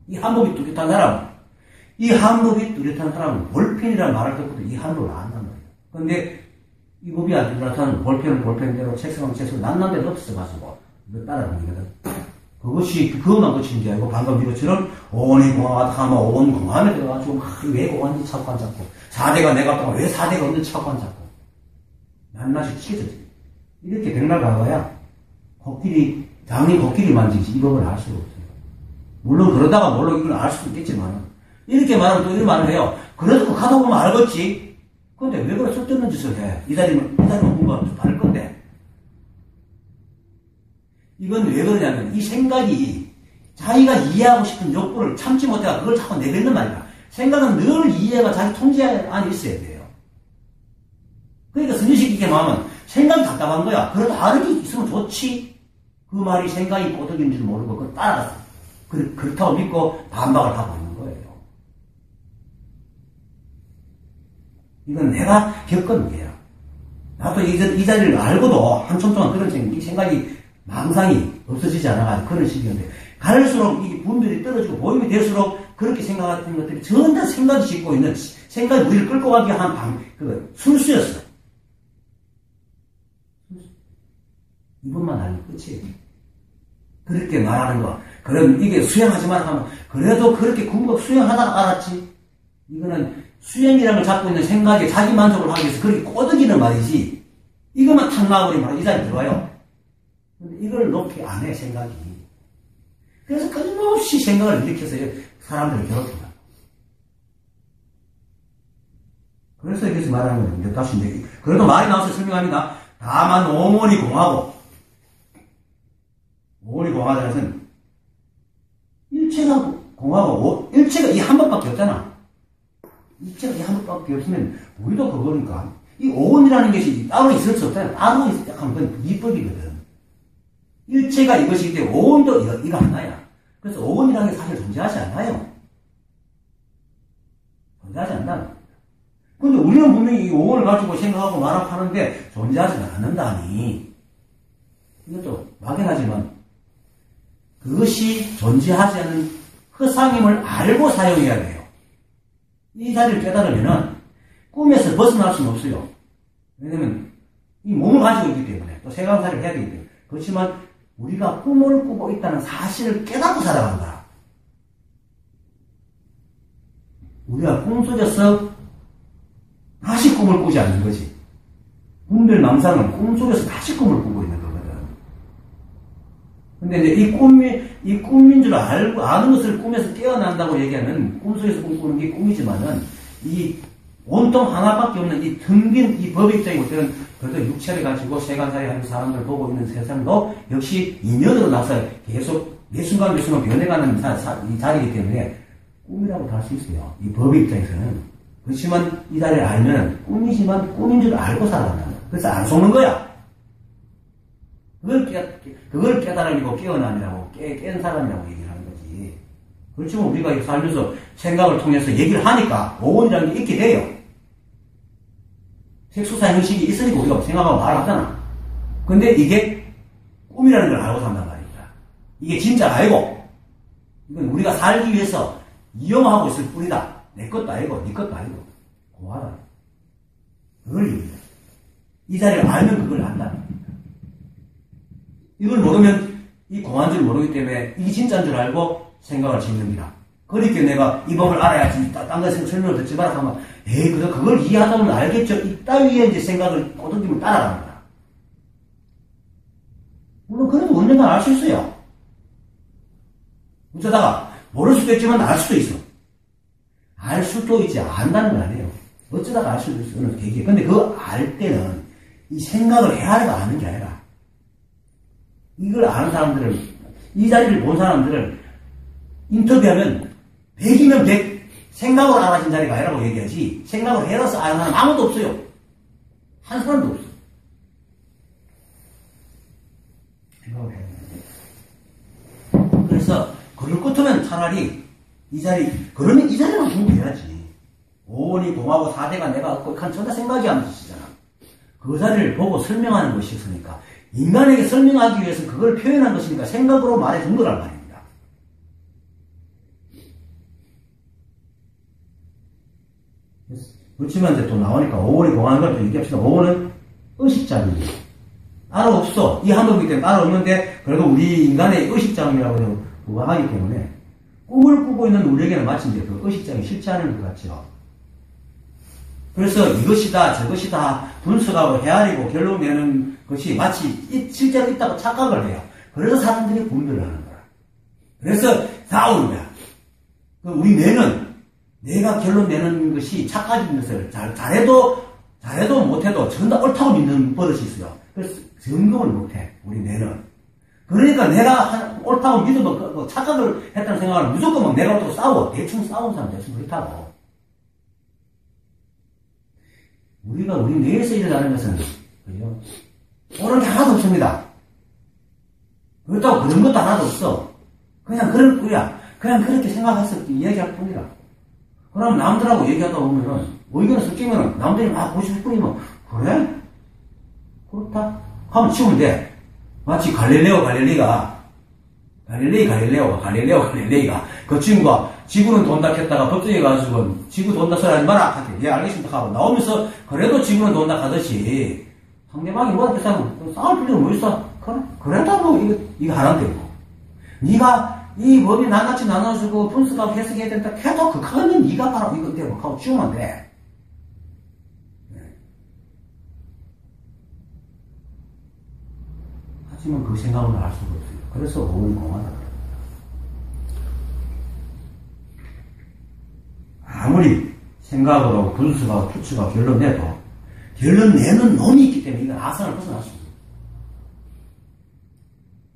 이 한법이 뚜렷한 사람은 볼펜이라는 말을 듣고도 이 한법을 안단 말이야. 근데 이 법이 안 뚜렷한 볼펜은 볼펜대로, 책상은 책상대로 난난대로 없어가지고 이거 따라다니거든. 그것만 고치는 게 아니고 방금 이것처럼 오원이 공화하다 하면 오원 공화에 들어가지고 왜 공화인지 찾고 안 찾고, 4대가 내가 동안 왜 4대가 없는지 찾고 안 찾고 낱낱이 치켜져지. 이렇게 백날 가봐야 장인 코끼리 만지지 이 법을 알 수가 없어요. 물론 그러다가 이걸 알 수도 있겠지만, 이렇게 말하면 또 이런 말을 해요. 그래도 가다 보면 알겠지. 근데 왜 그래 쓸데없는 짓을 해? 이 자리는 공부하면 좀 다를 건데. 이건 왜 그러냐면 이 생각이 자기가 이해하고 싶은 욕구를 참지 못해가 그걸 자꾸 내뱉는 말이야. 생각은 늘 이해가 자기 통제 안에 있어야 돼요. 그러니까 선지식이게 마음은 생각이 답답한 거야. 그래도 알기 있으면 좋지. 그 말이 생각이 꼬득인 줄 모르고 그걸 따라갔어. 그렇다고 믿고 반박을 하고 있는 거예요. 이건 내가 겪은 게야. 나도 이 자리를 알고도 한참 동안 그런 생각이 망상이 없어지지 않아가지고 그런 식이었는데, 갈수록 이 분별이 떨어지고 보임이 될수록 그렇게 생각하는 것들이 전부 다 생각이 짓고 있는, 생각이 우리를 끌고 가게 한 술수였어. 이것만 알면 끝이에요. 그렇게 말하는 거. 그럼 이게 수행하지만 하면, 그래도 그렇게 궁극 수행하다가 알았지. 이거는 수행이라는 걸 잡고 있는 생각에 자기 만족을 하기 위해서 그렇게 꼬드기는 말이지. 이것만 탁 나와버리면 이 자리에 들어와요. 근데 이걸 높이 안 해, 생각이. 그래서 끊임없이 생각을 일으켜서 사람들을 괴롭힌다. 그래서 여기서 말하는 거예요. 몇 다시인데. 그래도 말이 나와서 설명합니다. 다만 오mon이 공하고, 오mon이 공하다는 것은 일체가 공하고, 일체가 이 한 번밖에 없잖아. 입체가 이 하나밖에 없으면 우리도 그거니까. 이 오온이라는 것이 따로 있을 수 없다. 따로 있을 때 하면 그건 비법이거든. 일체가 이것이기 때문에 오온도 이거 하나야. 그래서 오온이라는 게 사실 존재하지 않아요. 존재하지 않는다. 근데 우리는 분명히 이 오온을 가지고 생각하고 말하는데 존재하지 않는다니. 이것도 막연하지만 그것이 존재하지 않는 허상임을 알고 사용해야 돼요. 이 자리를 깨달으면은 꿈에서 벗어날 수는 없어요. 왜냐면 이 몸을 가지고 있기 때문에 또 세간살이를 해야 되기 때문에. 그렇지만 우리가 꿈을 꾸고 있다는 사실을 깨닫고 살아간다. 우리가 꿈속에서 다시 꿈을 꾸지 않는 거지. 분별 망상은 꿈속에서 다시 꿈을 꾸고 있는 거거든. 근데 이제 이 꿈인 줄 알고, 아는 것을 꿈에서 깨어난다고 얘기하면 꿈속에서 꿈꾸는 게 꿈이지만은 이 온통 하나밖에 없는 이 텅 빈 이 법의 입장이 볼 때는 그래도 육체를 가지고 세간살이 하는 사람들 보고 있는 세상도 역시 인연으로 나서 계속 매 순간 변해가는 이 자리이기 때문에 꿈이라고 할 수 있어요. 이 법의 입장에서는. 그렇지만 이 자리를 알면 꿈이지만 꿈인 줄 알고 살아간다. 그래서 안 속는 거야. 그걸 깨달음이고 깨어남이라고 깬 사람이라고 얘기를 하는 거지. 그렇지만 우리가 살면서 생각을 통해서 얘기를 하니까 오온이라는 게 있게 돼요. 색수사 형식이 있으니까 우리가 생각하고 말하잖아. 근데 이게 꿈이라는 걸 알고 산단 말입니다. 이게 진짜가 아니고 이건 우리가 살기 위해서 이용하고 있을 뿐이다. 내 것도 아니고 네 것도 아니고 공하다. 그걸 얘기해. 이 자리를 알면 그걸 안다. 이걸 모르면 이 공한 줄 모르기 때문에 이게 진짜인 줄 알고 생각을 짓는다. 그러니까 내가 이 법을 알아야지 딴 것에 설명을 듣지 마라 하면 에이 그걸 이해하다 보면 알겠죠. 이따위에 이제 생각을 꼬드김을 따라가는 거야. 물론 그래도 언젠가 알 수 있어요. 어쩌다가 모를 수도 있지만 알 수도 있어. 알 수도 있지 안다는 거 아니에요. 어쩌다가 알 수도 있어. 어느 계기에. 근데 그거 알 때는 이 생각을 헤아리고 아는 게 아니라 이걸 아는 사람들을 이 자리를 본 사람들을 인터뷰하면 100이면 100 생각으로 알아진 자리가 아니라고 얘기하지 생각을 해서 아는 사람 아무도 없어요. 한 사람도 없어. 생각을 해야 돼. 그래서 그럴 것 같으면 차라리 이 자리 그러면 이 자리만 공부해야지. 오온이 공하고 사대가 내가 얻고 한 전다 생각이 안 드시잖아. 그 자리를 보고 설명하는 것이었으니까 인간에게 설명하기 위해서 그걸 표현한 것이니까 생각으로 말해준 거란 말입니다. 그렇지만 이제 또 나오니까 오온이 공하는 걸 또 얘기합시다. 오온은 의식장이에요. 따로 없어. 이 한법이기 때문에 따로 없는데 그래도 우리 인간의 의식장이라고 하기 때문에 꿈을 꾸고 있는 우리에게는 마치 이제 그 의식장이 실체하는 것 같죠. 그래서 이것이다 저것이다 분석하고 헤아리고 결론 내는 것이 마치 실제로 있다고 착각을 해요. 그래서 사람들이 분별을 하는 거야. 그래서 싸우는 거야. 우리 뇌는 내가 결론 내는 것이 착각인 것을 잘해도 못해도 전부 다 옳다고 믿는 버릇이 있어요. 그래서 점검을 못해 우리 뇌는. 그러니까 내가 옳다고 믿어도 착각을 했다는 생각을 무조건 막 내가 옳다고 싸워. 대충 싸우는 사람 대충 그렇다고. 우리가 우리 뇌에서 일어나는 것은 그죠? 옳은 게 하나도 없습니다. 그렇다고 그런 것도 하나도 없어. 그냥 그럴 뿐이야. 그냥 그렇게 생각해서 이야기할 뿐이라. 그럼 남들하고 얘기하다 보면은 의견을 섞이면은 남들이 막 보실 뿐이면 그래? 그렇다? 하면 치우면 돼. 마치 갈릴레오가 그 친구가 지구는 돈다 했다가 법정에 가지고 지구 돈다 소리 하지 마라 하게 예 알겠습니다 하고 나오면서 그래도 지구는 돈다 하듯이 상대방이 뭐라 했다고 싸울 필요가 뭐 있어? 그래도 이거 하라는 되고 네가 이 법이 낱낱이 나눠주고 분석하고 해석해야 된다 해도 그거는 네가 바로 이거 되고 하고 치우면 돼. 하지만 그 생각은 알 수가 없어요. 그래서 오온이 공하다. 아무리 생각으로 분석하고 추측하고 결론 내도 결론 내는 놈이 있기 때문에 이건 아상을 벗어날 수 없어요.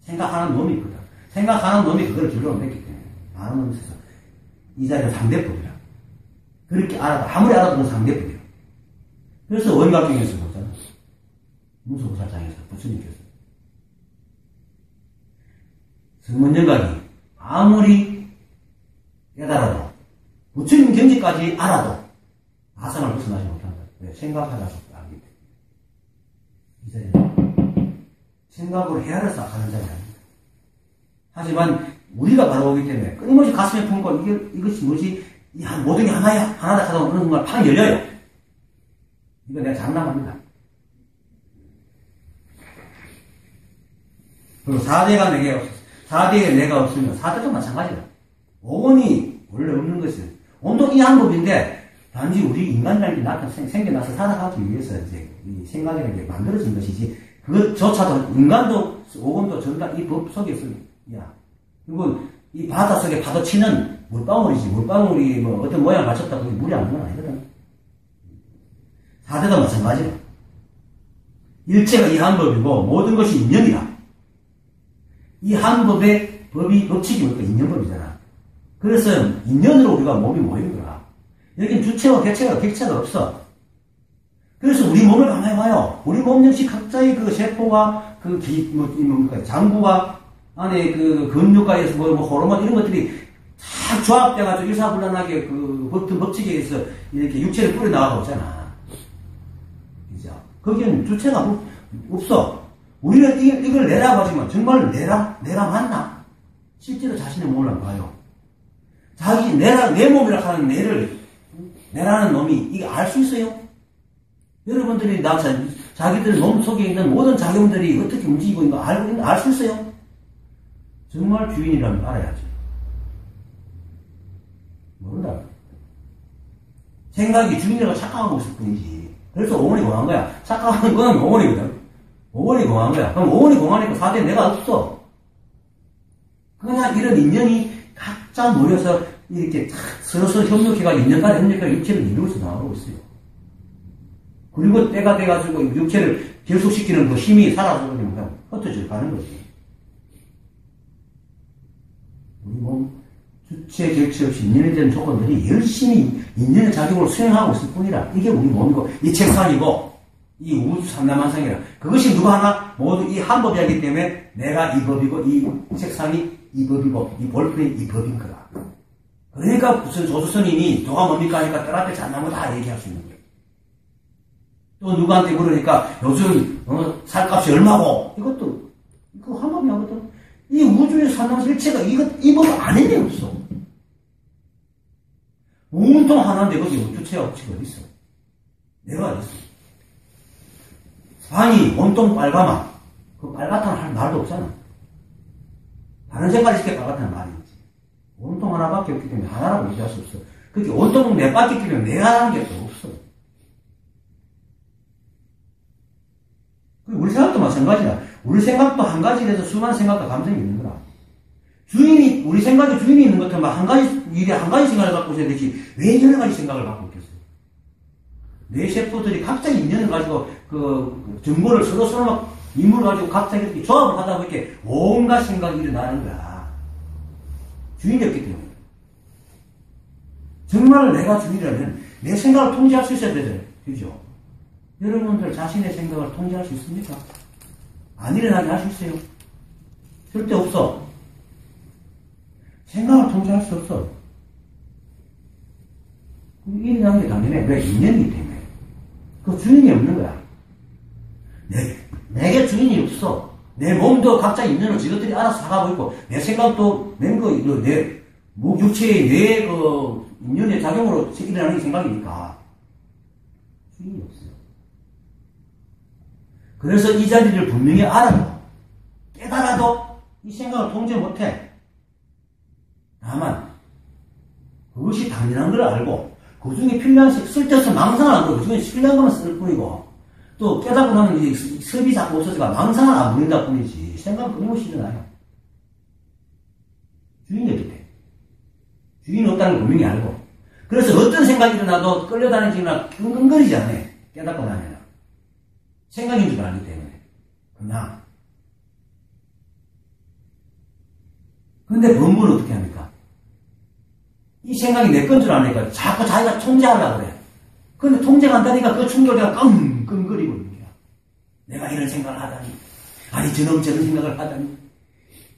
생각하는 놈이 있거든. 생각하는 놈이 그걸 결론을 냈기 때문에 아는 놈이 있어서 이 자리가 상대법이라. 그렇게 아무리 알아도 상대법이에요. 그래서 원각경에서 보잖아. 문수보살장에서 부처님께서 성문정각이 아무리 깨달아도 부처님 경지까지 알아도 아상을 벗어나지 못한다. 왜? 생각하다가 알기 때문에. 이 자리는 생각으로 헤아려서 하는 자리 아닙니다. 하지만 우리가 바라보기 때문에 끊임없이 가슴에 품고 이것이 뭐지? 모든 게 하나다 하다 어느 순간 팍 열려요. 이거 내가 장담합니다. 그리고 4대에 내가 없으면 4대도 마찬가지다. 오건이 원래 없는 것은 온통 이 한 법인데 단지 우리 인간이라는 게 생겨나서 살아가기 위해서 이제 이 생각이라는 게 만들어진 것이지 그것조차도 인간도 오건도 전부 다 이 법 속에서 그리고 이 바다 속에 파도 치는 물방울이지 물방울이 뭐 어떤 모양을 갖췄다 그게 물이 아닌 건 아니거든. 4대도 마찬가지다. 일체가 이 한 법이고 모든 것이 인연이다. 이 한 법의 법칙이 뭐니까 인연법이잖아. 그래서 인연으로 우리가 몸이 모인 거야. 여긴 주체와 객체가 없어. 그래서 우리 몸을 가만히 봐요. 우리 몸 역시 각자의 그 세포와 장부와 안에 그 근육과에서 호르몬 이런 것들이 다 조합돼가지고 일사불란하게 그 법칙에 의해서 이렇게 육체를 뿌려나가고 있잖아. 그죠? 거기는 주체가 없어. 우리는 이걸 내라고 하지만 정말 내가 맞나? 실제로 자신의 몸을 한번 봐요. 내 몸이라 하는 내라는 놈이 이게 알 수 있어요? 여러분들이 자기들 몸 속에 있는 모든 작용들이 어떻게 움직이고 있는 거 알 수 있어요? 정말 주인이라면 알아야죠. 모른다. 생각이 주인이라고 착각하고 있을 뿐이지. 그래서 오원이 공한 거야. 착각하는 건 오원이거든. 오원이 공한 거야. 그럼 오원이 공하니까 4대 내가 없어. 그냥 이런 인연이 각자 모여서 이렇게 서로서로 협력해가지고 인연간에 협력해서 육체를 이루어서 나오고 있어요. 그리고 때가 돼가지고 육체를 결속시키는 그 힘이 사라져버리면 흩어져 가는 거지. 우리 몸 주체 객체 없이 인연에 대한 조건들이 열심히 인연의 작용을 수행하고 있을 뿐이라 이게 우리 몸이고 이 책상이고 이 우주 삼라만상이라 그것이 누가 하나 모두 이 한 법이기 때문에 내가 이 법이고 이 책상이 이 법이고 이 볼펜이 이 법인 거다. 그러니까 무슨 조수스님이 도가 뭡니까 하니까 뜰 앞에 잣나무 다 얘기할 수 있는 거예요. 또 누구한테 물으니까 요즘 살값이 얼마고 이것도 이거 한 법이 하거든. 이 우주의 산나무 일체가 이 법 안에 없어. 온통 하나인데 거기 주체와 법칙이 어디 있어? 내가 어디 있어? 방이 온통 빨가마. 그 빨갛다는 할 말도 없잖아. 다른 색깔이 있을 때 빨갛다는 말이 있지. 온통 하나밖에 없기 때문에 하나라고 얘기할 수 없어. 그게 온통 내 밖에 끼면 내가 하는 게 또 없어. 우리 생각도 마찬가지야. 우리 생각도 한 가지에 대해서 수많은 생각과 감정이 있는 거라. 우리 생각에 주인이 있는 것처럼 한 가지 일에 한 가지 생각을 갖고 있어야 되지, 왜 여러 가지 생각을 갖고 있겠어요? 뇌 세포들이 각자 인연을 가지고 그 정보를 서로 막 인물을 가지고 각자 이렇게 조합을 하다 보니까 온갖 생각이 일어나는 거야. 주인이 없기 때문에. 정말 내가 주인이라면 내 생각을 통제할 수 있어야 되잖아요. 그죠? 여러분들 자신의 생각을 통제할 수 있습니까? 안 일어나게 할 수 있어요? 절대 없어. 생각을 통제할 수 없어. 일어나는 게 당연해. 왜? 인연이기 때문에. 그 주인이 없는 거야. 내게 주인이 없어. 내 몸도 각자 인연을 저것들이 알아서 살아가고 있고, 내 생각도 내 육체의 뇌의 그 인연의 작용으로 일어나는 생각이니까. 주인이 없어요. 그래서 이 자리를 분명히 알아도, 깨달아도 이 생각을 통제 못해. 다만, 그것이 당연한 걸 알고, 그 중에 필요한, 쓸데없어 망상을 안 부리고, 그 중에 필요한 것만 쓸 뿐이고, 또 깨닫고 나면 이 섭이 자꾸 없어지니까 망상을 안 부린다 뿐이지, 생각은 끊임없이 일어나요. 주인이 없기 때문에. 주인이 없다는 걸 분명히 알고. 그래서 어떤 생각이 일어나도 끌려다니지나 끙끙거리지 않아요. 깨닫고 나면. 생각인 줄 알기 때문에. 그냥. 근데 법문은 어떻게 합니까? 이 생각이 내 건 줄 아니까 자꾸 자기가 통제하려고 그래. 근데 통제가 안 되니까 그 충격이 끙끙거리고 있는 거야. 내가 이런 생각을 하다니. 아니, 저런 생각을 하다니.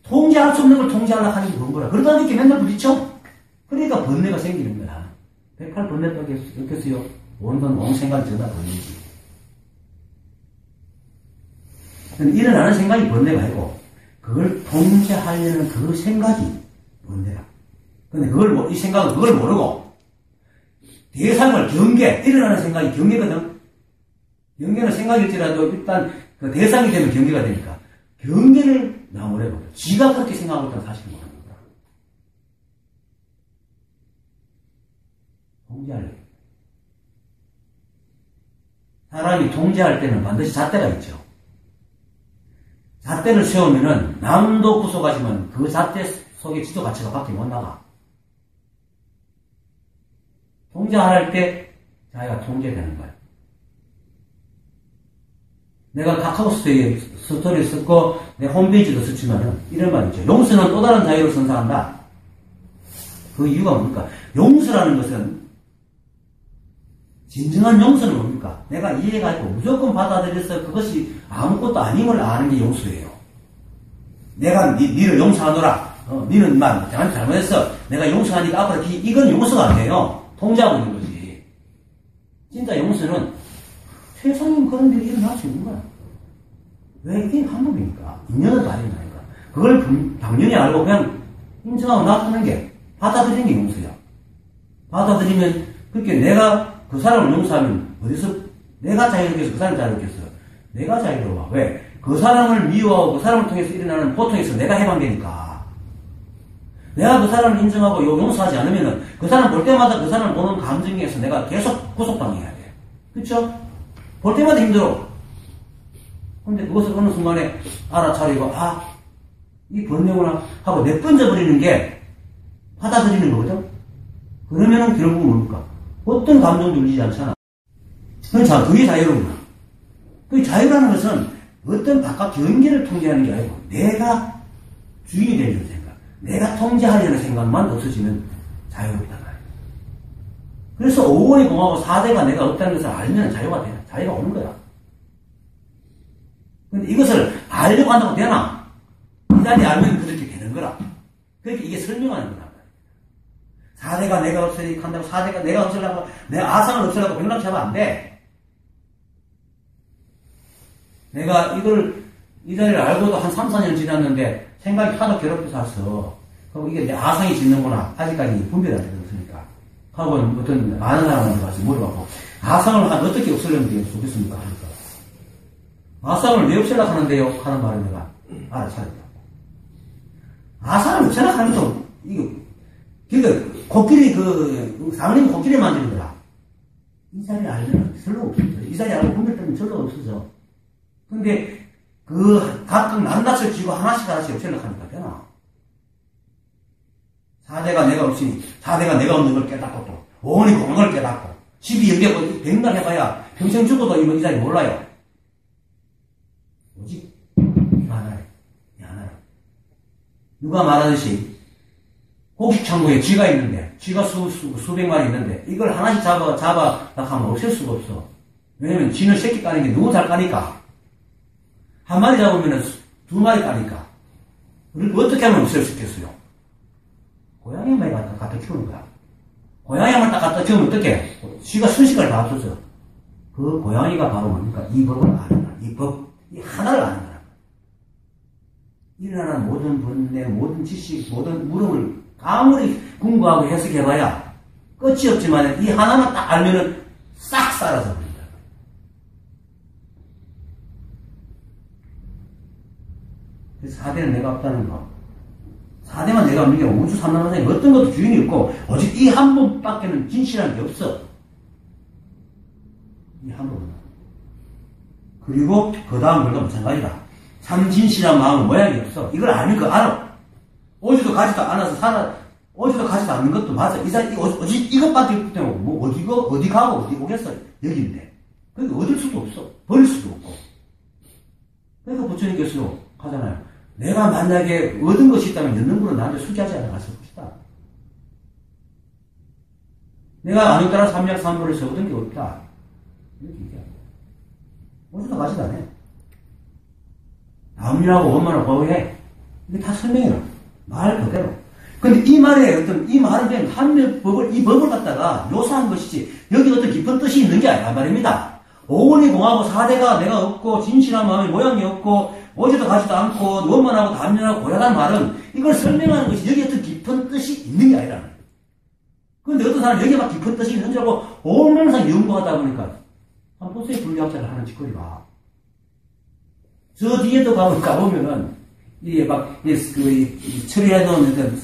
통제할 수 없는 걸 통제하려고 하는 게 뭔 거야. 그러다 보니까 맨날 부딪혀. 그러니까 번뇌가 생기는 거야. 108번뇌밖에 없겠어요. 온 생각이 전다 번뇌지. 일어나는 생각이 번뇌가 아니고, 그걸 통제하려는 그 생각이 번뇌다. 근데 이 생각은 그걸 모르고, 대상을 일어나는 생각이 경계거든. 경계는 생각일지라도 일단 그 대상이 되면 경계가 되니까, 경계를 나무래거든. 지가 그렇게 생각하고 있다는 사실을 모르는 거다. 통제하려. 사람이 통제할 때는 반드시 잣대가 있죠. 잣대를 세우면은 남도 구속하지만 그 잣대 속에 지도 가치가 밖에 못 나가. 통제할 때 자기가 통제되는 거야. 내가 카카오스토리에 스토리를 썼고 내 홈페이지도 썼지만은 이런 말 있죠. 용서는 또 다른 자유를 선사한다. 그 이유가 뭡니까? 용서라는 것은 진정한 용서는 뭡니까? 내가 이해가지고 무조건 받아들여서 그것이 아무것도 아님을 아는 게 용서예요. 내가 니를 용서하노라. 니는 나한테 잘못했어. 내가 용서하니까 앞으로 이건 용서가 아니에요. 통제하고 있는 거지. 진짜 용서는 세상에 그런 일이 일어날 수 있는 거야. 왜? 이게 방법이니까. 인연을 다닌다니까. 그걸 당연히 알고 그냥 인정하고 놔두는 게, 받아들이는 게 용서야. 받아들이면, 그렇게 내가 그 사람을 용서하면, 어디서, 내가 자유롭겠어? 그 사람이 자유롭겠어? 내가 자유로워. 왜? 그 사람을 미워하고 그 사람을 통해서 일어나는 고통에서 내가 해방되니까. 내가 그 사람을 인정하고 용서하지 않으면은, 그 사람 볼 때마다 그 사람을 보는 감정에서 내가 계속 구속당해야 돼. 그쵸? 볼 때마다 힘들어. 근데 그것을 어느 순간에 알아차리고, 이 번뇌구나 하고 내던져버리는 게 받아들이는 거거든? 그러면은 결국은 뭡니까? 어떤 감정도 울리지 않잖아. 그러니까 그게 자유로구나. 그 자유라는 것은 어떤 바깥 경계를 통제하는 게 아니고 내가 주인이 되는 생각, 내가 통제하려는 생각만 없어지면 자유롭다 말이야. 그래서 5원이 공하고 4대가 내가 없다는 것을 알면 자유가 돼. 자유가 오는 거야. 근데 이것을 알려고 한다고 되나? 이 자리에 알면 그렇게 되는 거라. 그러니까 이게 설명하는 거란 말이야. 4대가 내가 없으니까 한다고 4대가 내가 없으려고, 내 아상을 없으려고 병락치 하면 안 돼. 내가 이 자리를 알고도 한 3, 4년 지났는데 생각이 하도 괴롭혀서 왔어. 그럼 이게 내 아상이 짓는구나. 아직까지 분별이 안 되었으니까. 하고 어떤 많은 사람한테 가서 물어봤고, 아상을 어떻게 없애려면 좋겠습니까? 하니까. 아상을 왜 없애려고 하는데요? 하는 말을 내가 알아차렸다. 아상을 없애려고 하는 건, 그러니까, 코끼리, 상림 코끼리 만지는 거라. 이 자리에 알면 별로 없어져. 이 자리에 알고 분별 때문에 별로 없어져. 근데, 각각 낱낱을 쥐고 하나씩 없애려고 하니까 되나? 4대가 내가 없으니, 4대가 내가 없는 걸 깨닫고 또, 5원이 공한 걸 깨닫고, 12연계, 100날 해봐야 평생 죽어도 이 자리 몰라요. 오직, 이거 하나래. 이 하나래. 누가 말하듯이, 고깃창고에 쥐가 있는데, 쥐가 수백 마리 있는데, 이걸 하나씩 잡아, 하면 없앨 수가 없어. 왜냐면 쥐는 새끼 까는 게 너무 잘 까니까. 한 마리 잡으면 2마리 까니까. 그리고 어떻게 하면 없앨 수 있겠어요? 고양이만 갖다 키우는 거야. 고양이만 딱 갖다 키우면 어떡해? 쥐가 순식간에 다 없어져. 그 고양이가 바로 뭡니까? 이 법을 아는 거야. 이 하나를 아는 거야. 일어나는 모든 번뇌, 모든 지식, 모든 물음을 아무리 공부하고 해석해봐야 끝이 없지만 이 하나만 딱 알면은 싹 사라져 버린다. 그래서 4대는 내가 없다는 거. 4대만 내가 없는 게 우주 삼라만상에 어떤 것도 주인이 없고 오직 이 한 번밖에는 진실한 게 없어. 이 한 번은. 그리고 그 다음 것도 마찬가지다. 참 진실한 마음은 모양이 없어. 이걸 아는 거 알아. 오지도 가지도 않아서 오지도 가지도 않는 것도 맞아. 오직 이것밖에 없기 때문에 뭐 어디 가고 어디 오겠어. 여기인데. 그러니까 얻을 수도 없어. 버릴 수도 없고. 그러니까 부처님께서 하잖아요. 내가 만약에 얻은 것이 있다면 연능부는 나한테 수지하지 않아 갔을 것이다. 내가 안익따라 삼약삼보를 세우던 게 없다. 이렇게 얘기합니다. 오지도 가지도 않아요. 남이라고 엄마를 보호해. 이게 다 설명이에요. 말 그대로. 근데 이 말에 이 말은 그냥 이 법을 갖다가 묘사한 것이지, 여기 어떤 깊은 뜻이 있는 게 아니란 말입니다. 오온이 공하고 사대가 내가 없고, 진실한 마음의 모양이 없고, 오지도 가지도 않고, 원만하고 담연하고 고약한 말은 이걸 설명하는 것이 여기 어떤 깊은 뜻이 있는 게 아니라는 거예요. 근데 어떤 사람은 여기에 막 깊은 뜻이 있는 줄 알고, 온면상 연구하다 보니까, 한 보세요, 분리학자를 하는 짓거리가. 저 뒤에도 가보면은, 이게 막, 처리해놓은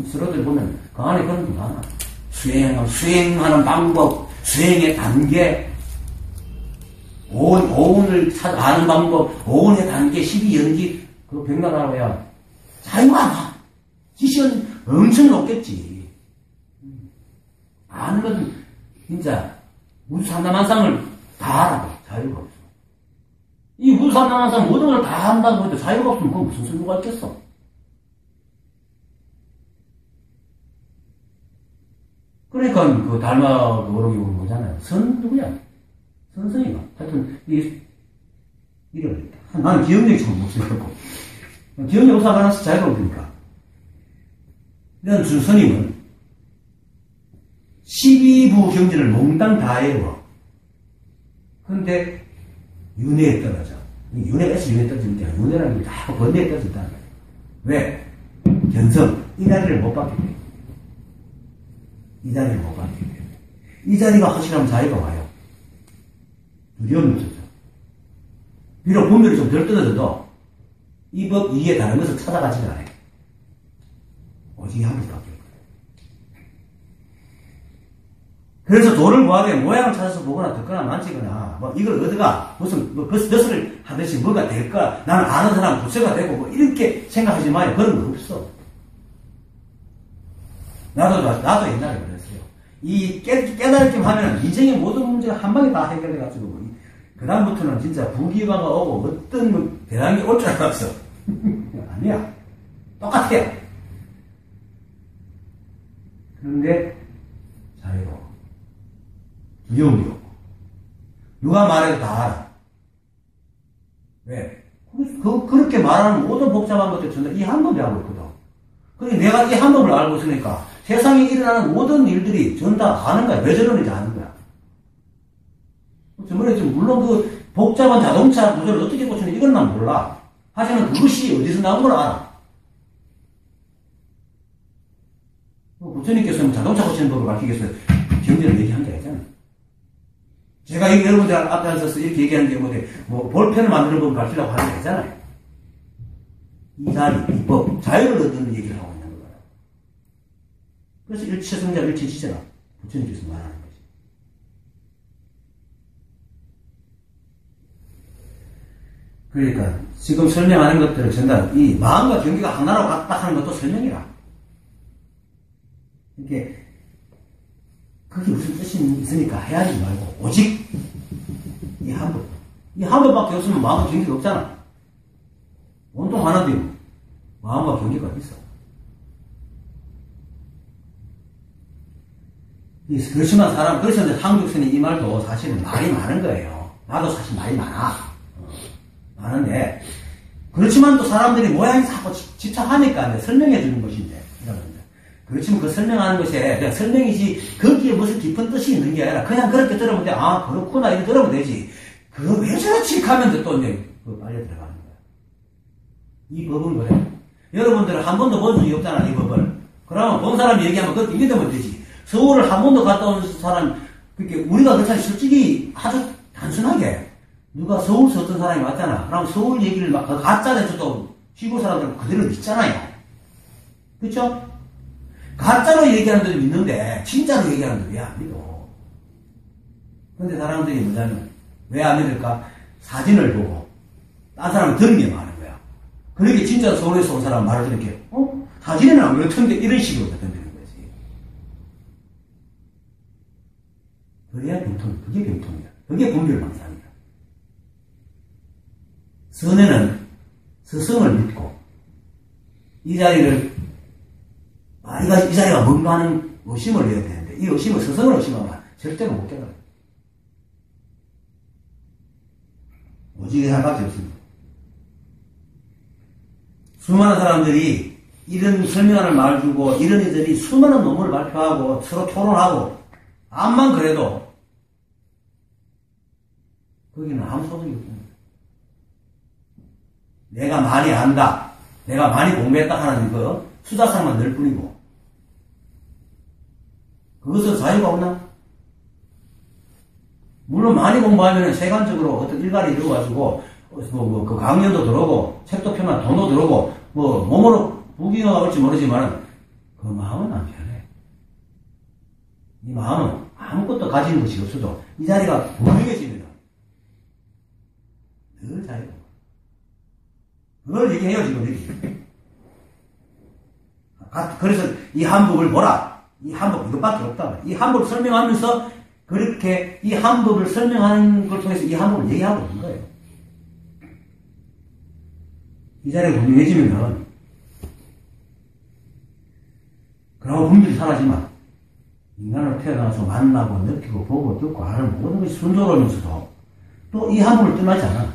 서로들 보면, 그 안에 그런 게 많아. 수행하는 방법, 수행의 단계, 오온을 아는 방법, 오온의 단계, 12연기, 그거 백나라고야. 자유가 많아. 지식은 엄청 높겠지. 아는 건, 진짜, 우주삼라만상을 다 알아도 자유가 없어. 이 우주삼라만상 모든 걸 다 한다고 해도 자유가 없으면 그건 무슨 소용가 있겠어? 그러니까 그 달마 오록이 오는 거잖아요. 선 누구야? 선생이가. 하여튼 이름을 나는 기억력이 좀 없어갖고 기억력 없어서 하나씩 자유가 없으니까. 이런 준스님은 12부 경전을 몽땅 다 외워. 근데 윤회에 떨어져. 윤회에서 윤회에 떨어지는 게 아니라 윤회라는 게 다 번뇌에 떨어진다는 거예요. 왜? 견성. 이 자리를 못 받게 돼. 이 자리를 못 받게 돼. 이 자리가 확실하면 자유가 와요. 두려움이 없어져. 비록 분별이 좀 덜 떨어져도 이 법 이에 다른 것을 찾아가지가 않아요. 오직 한 것밖에 없거든. 그래서 도를 구하되 모양을 찾아서 보거나 듣거나 만지거나 뭐 이걸 얻어가 무슨 벼슬을 하듯이 뭐가 될까, 나는 아는 사람 부처가 되고 뭐 이렇게 생각하지 마요. 그런 거 없어. 나도 옛날에 그랬어요. 이 깨달기만 하면 인생의 모든 문제가 한 방에 다 해결돼가지고 그 다음부터는 진짜 부귀화가 오고 어떤 대단히 올 줄 알았어. 아니야. 똑같아요. 그런데 자유로워. 두려움이 없고. 누가 말해도 다 알아. 왜? 그렇게 말하는 모든 복잡한 것들 전부 이 한 법이 하고 있거든. 그러니까 내가 이 한 법을 알고 있으니까 세상에 일어나는 모든 일들이 전 다 아는 거야. 왜 저러는지 아는 거야. 물론 그 복잡한 자동차 구조를 어떻게 고치는지 이건 난 몰라. 하지만 그것이 어디서 나온 걸 알아. 부처님께서는 자동차 고치는 법을 가르치기 위해서 경전을 얘기한 게 아니잖아. 제가 여러분들 앞에 앉아서 이렇게 얘기하는 게 뭐 볼펜을 만드는 법을 가르치려고 하는 게 아니잖아요. 이 자리, 이 법, 자유를 얻는 얘기를 하고 있는 거예요. 그래서 일체성자, 일체지제라 부처님께서 말하는 거지. 그러니까 지금 설명하는 것들을 전부 이 마음과 경계가 하나로 같다 하는 것도 설명이라. 이게 그게 무슨 뜻이 있으니까 해야지 말고 오직 이 한 법. 이 한 법밖에 없으면 마음과 경계가 없잖아. 온통 하나인데 마음과 경계가 어디 있어? 그렇지만 그래서 한국선이 이 말도 사실은 말이 많은 거예요. 나도 사실 말이 많아. 많은데, 그렇지만 또 사람들이 모양이 자꾸 집착하니까 설명해 주는 것인데, 그렇지만 그 설명하는 것에 그냥 설명이지, 거기에 무슨 깊은 뜻이 있는 게 아니라, 그냥 그렇게 들으면 돼. 아, 그렇구나. 이렇게 들으면 되지. 그거 왜 저렇지? 하면 또 이제, 빨려 들어가는 거야. 이 법은 그래. 여러분들은 한 번도 본 적이 없잖아, 이 법을. 그러면 본 사람이 얘기하면 그것도 믿으면 되지. 서울을 한 번도 갔다 온 사람, 그렇게 우리가 그렇잖아. 솔직히 아주 단순하게. 누가 서울서 어떤 사람이 왔잖아. 그럼 서울 얘기를 막 가짜 내줘도 시골 사람들은 그대로 믿잖아요. 그쵸? 가짜로 얘기하는 데도 믿는데 진짜로 얘기하는 데도 왜 안 믿어? 근데 사람들이 뭐냐면 왜 안 믿을까? 사진을 보고 딴 사람은 들은 게 많은 거야. 그렇게 진짜 서울에서 온 사람 말을 이렇게 사진에는 안 그렇던데 이런 식으로 던지는 거지. 그래야 병통, 그게 병통이야. 그게 분별망상이야. 선에는 스승을 믿고 이 자리가 뭔가 하는 의심을 해야 되는데 이 의심을, 스승을 의심하면 절대로 못 깨달아요. 오직 하나밖에 없습니다. 수많은 사람들이 이런 설명하는 말을 주고 이런이들이 수많은 논문을 발표하고 서로 토론하고 암만 그래도 거기는 아무 소득이 없습니다. 내가 많이 안다, 내가 많이 공부했다 하는 그 수다상만 늘 뿐이고 그것은 자유가 없나? 물론 많이 공부하면 세간적으로 어떤 일가를 이루어가지고 그 강연도 들어오고 책도 펴면 돈도 들어오고 몸으로 부귀가 올지 모르지만 그 마음은 안 변해. 이 마음은 아무것도 가지는 것이 없어도 이 자리가 무명해집니다. 늘 자유가. 그걸 얘기해요 지금 여기. 그래서 이 한법을 보라. 이 한법 이것밖에 없다. 이 한법을 설명하면서 그렇게 이 한법을 설명하는 걸 통해서 이 한법을 얘기하고 있는 거예요. 이 자리가 분명해지면 그러고 분별이 사라지만 인간으로 태어나서 만나고 느끼고 보고 듣고 하는 모든 것이 순조로우면서도 또 이 한법을 떠나지 않아.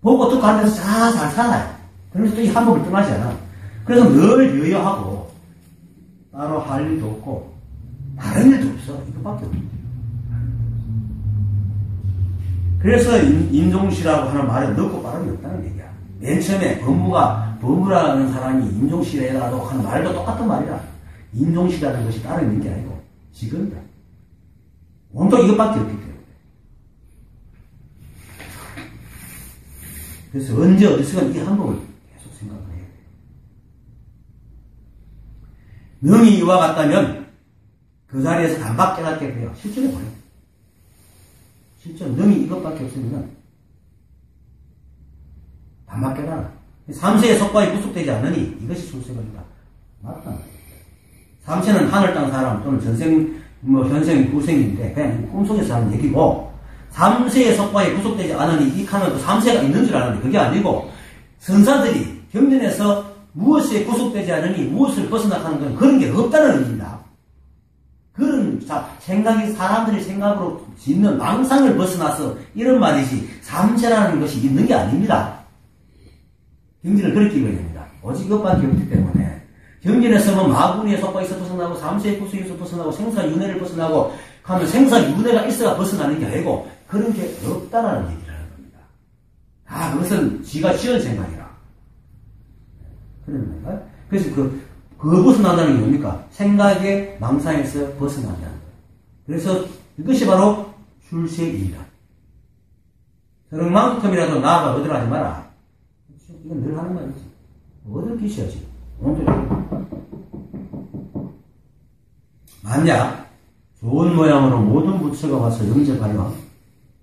보고 듣고 하면서 잘 살아요. 그러면서 또 이 한법을 떠나지 않아. 그래서 늘 여여하고 따로 할 일도 없고 다른 일도 없어. 이것밖에 없어. 그래서 임종시라고 하는 말에 넣고 빠름이 없다는 얘기야. 맨 처음에 법무라는 사람이 임종시라고 하는 말도 똑같은 말이라. 임종시라는 것이 따로 있는 게 아니고 지금이다. 온통 이것밖에 없기 때문에. 그래서 언제 어디서건 이 한법을 계속 생각을 해야 돼요. 명이 이와 같다면 그 자리에서 단박 깨닫게 돼요. 실전에 보여. 실전 명이 이것밖에 없으면 단박 깨달아. 3세의 속과에 구속되지 않으니 이것이 출세거리다. 맞다. 3세는 하늘 땅 사람 또는 전생 현생 후생인데 그냥 꿈속에서 하는 얘기고 3세의 속과에 구속되지 않으니 이 칸은 그 3세가 있는 줄 아는데 그게 아니고 선사들이 경전에서 무엇에 구속되지 않으니 무엇을 벗어나가는 건 그런 게 없다는 의미입니다. 그런 생각이 사람들이 생각으로 짓는 망상을 벗어나서 이런 말이지 3세라는 것이 있는 게 아닙니다. 경전을 그렇게 읽어야 됩니다. 오직 이것밖에 없기 때문에 경전에서는 마구니의 속과에서 벗어나고 3세의 구속에서 벗어나고 생사윤회를 벗어나고 하면 생사윤회가 있어야 벗어나는 게 아니고 그런 게 없다라는 얘기를 하는 겁니다. 그것은 지가 지은 생각이라. 그런 거예요. 그래서 그 벗어난다는 게 뭡니까? 생각의 망상에서 벗어난다는 거예요. 그래서 이것이 바로 출세이다. 저런만큼이라도 나아가 얻으라 하지 마라. 이건 늘 하는 말이지. 얻을 기시야지. 만약 좋은 모양으로 모든 부처가 와서 영접하여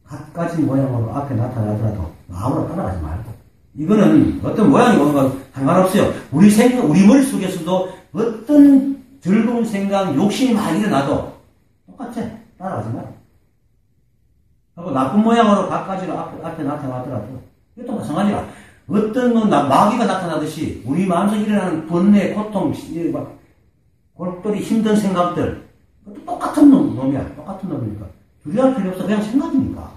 갖가지 모양으로 앞에 나타나더라도 마음으로 따라가지 말고. 이거는 어떤 모양이 오는 건 상관없어요. 우리 머릿속에서도 어떤 즐거운 생각, 욕심이 많이 일어나도 똑같아. 따라가지 마라. 하고 나쁜 모양으로 갖가지로 앞에 나타나더라도 이것도 마찬가지라. 어떤 마귀가 나타나듯이 우리 마음속에 일어나는 번뇌, 고통, 골똘히 힘든 생각들 똑같은 놈이야. 똑같은 놈이니까 두려워할 필요 없어. 그냥 생각이니까.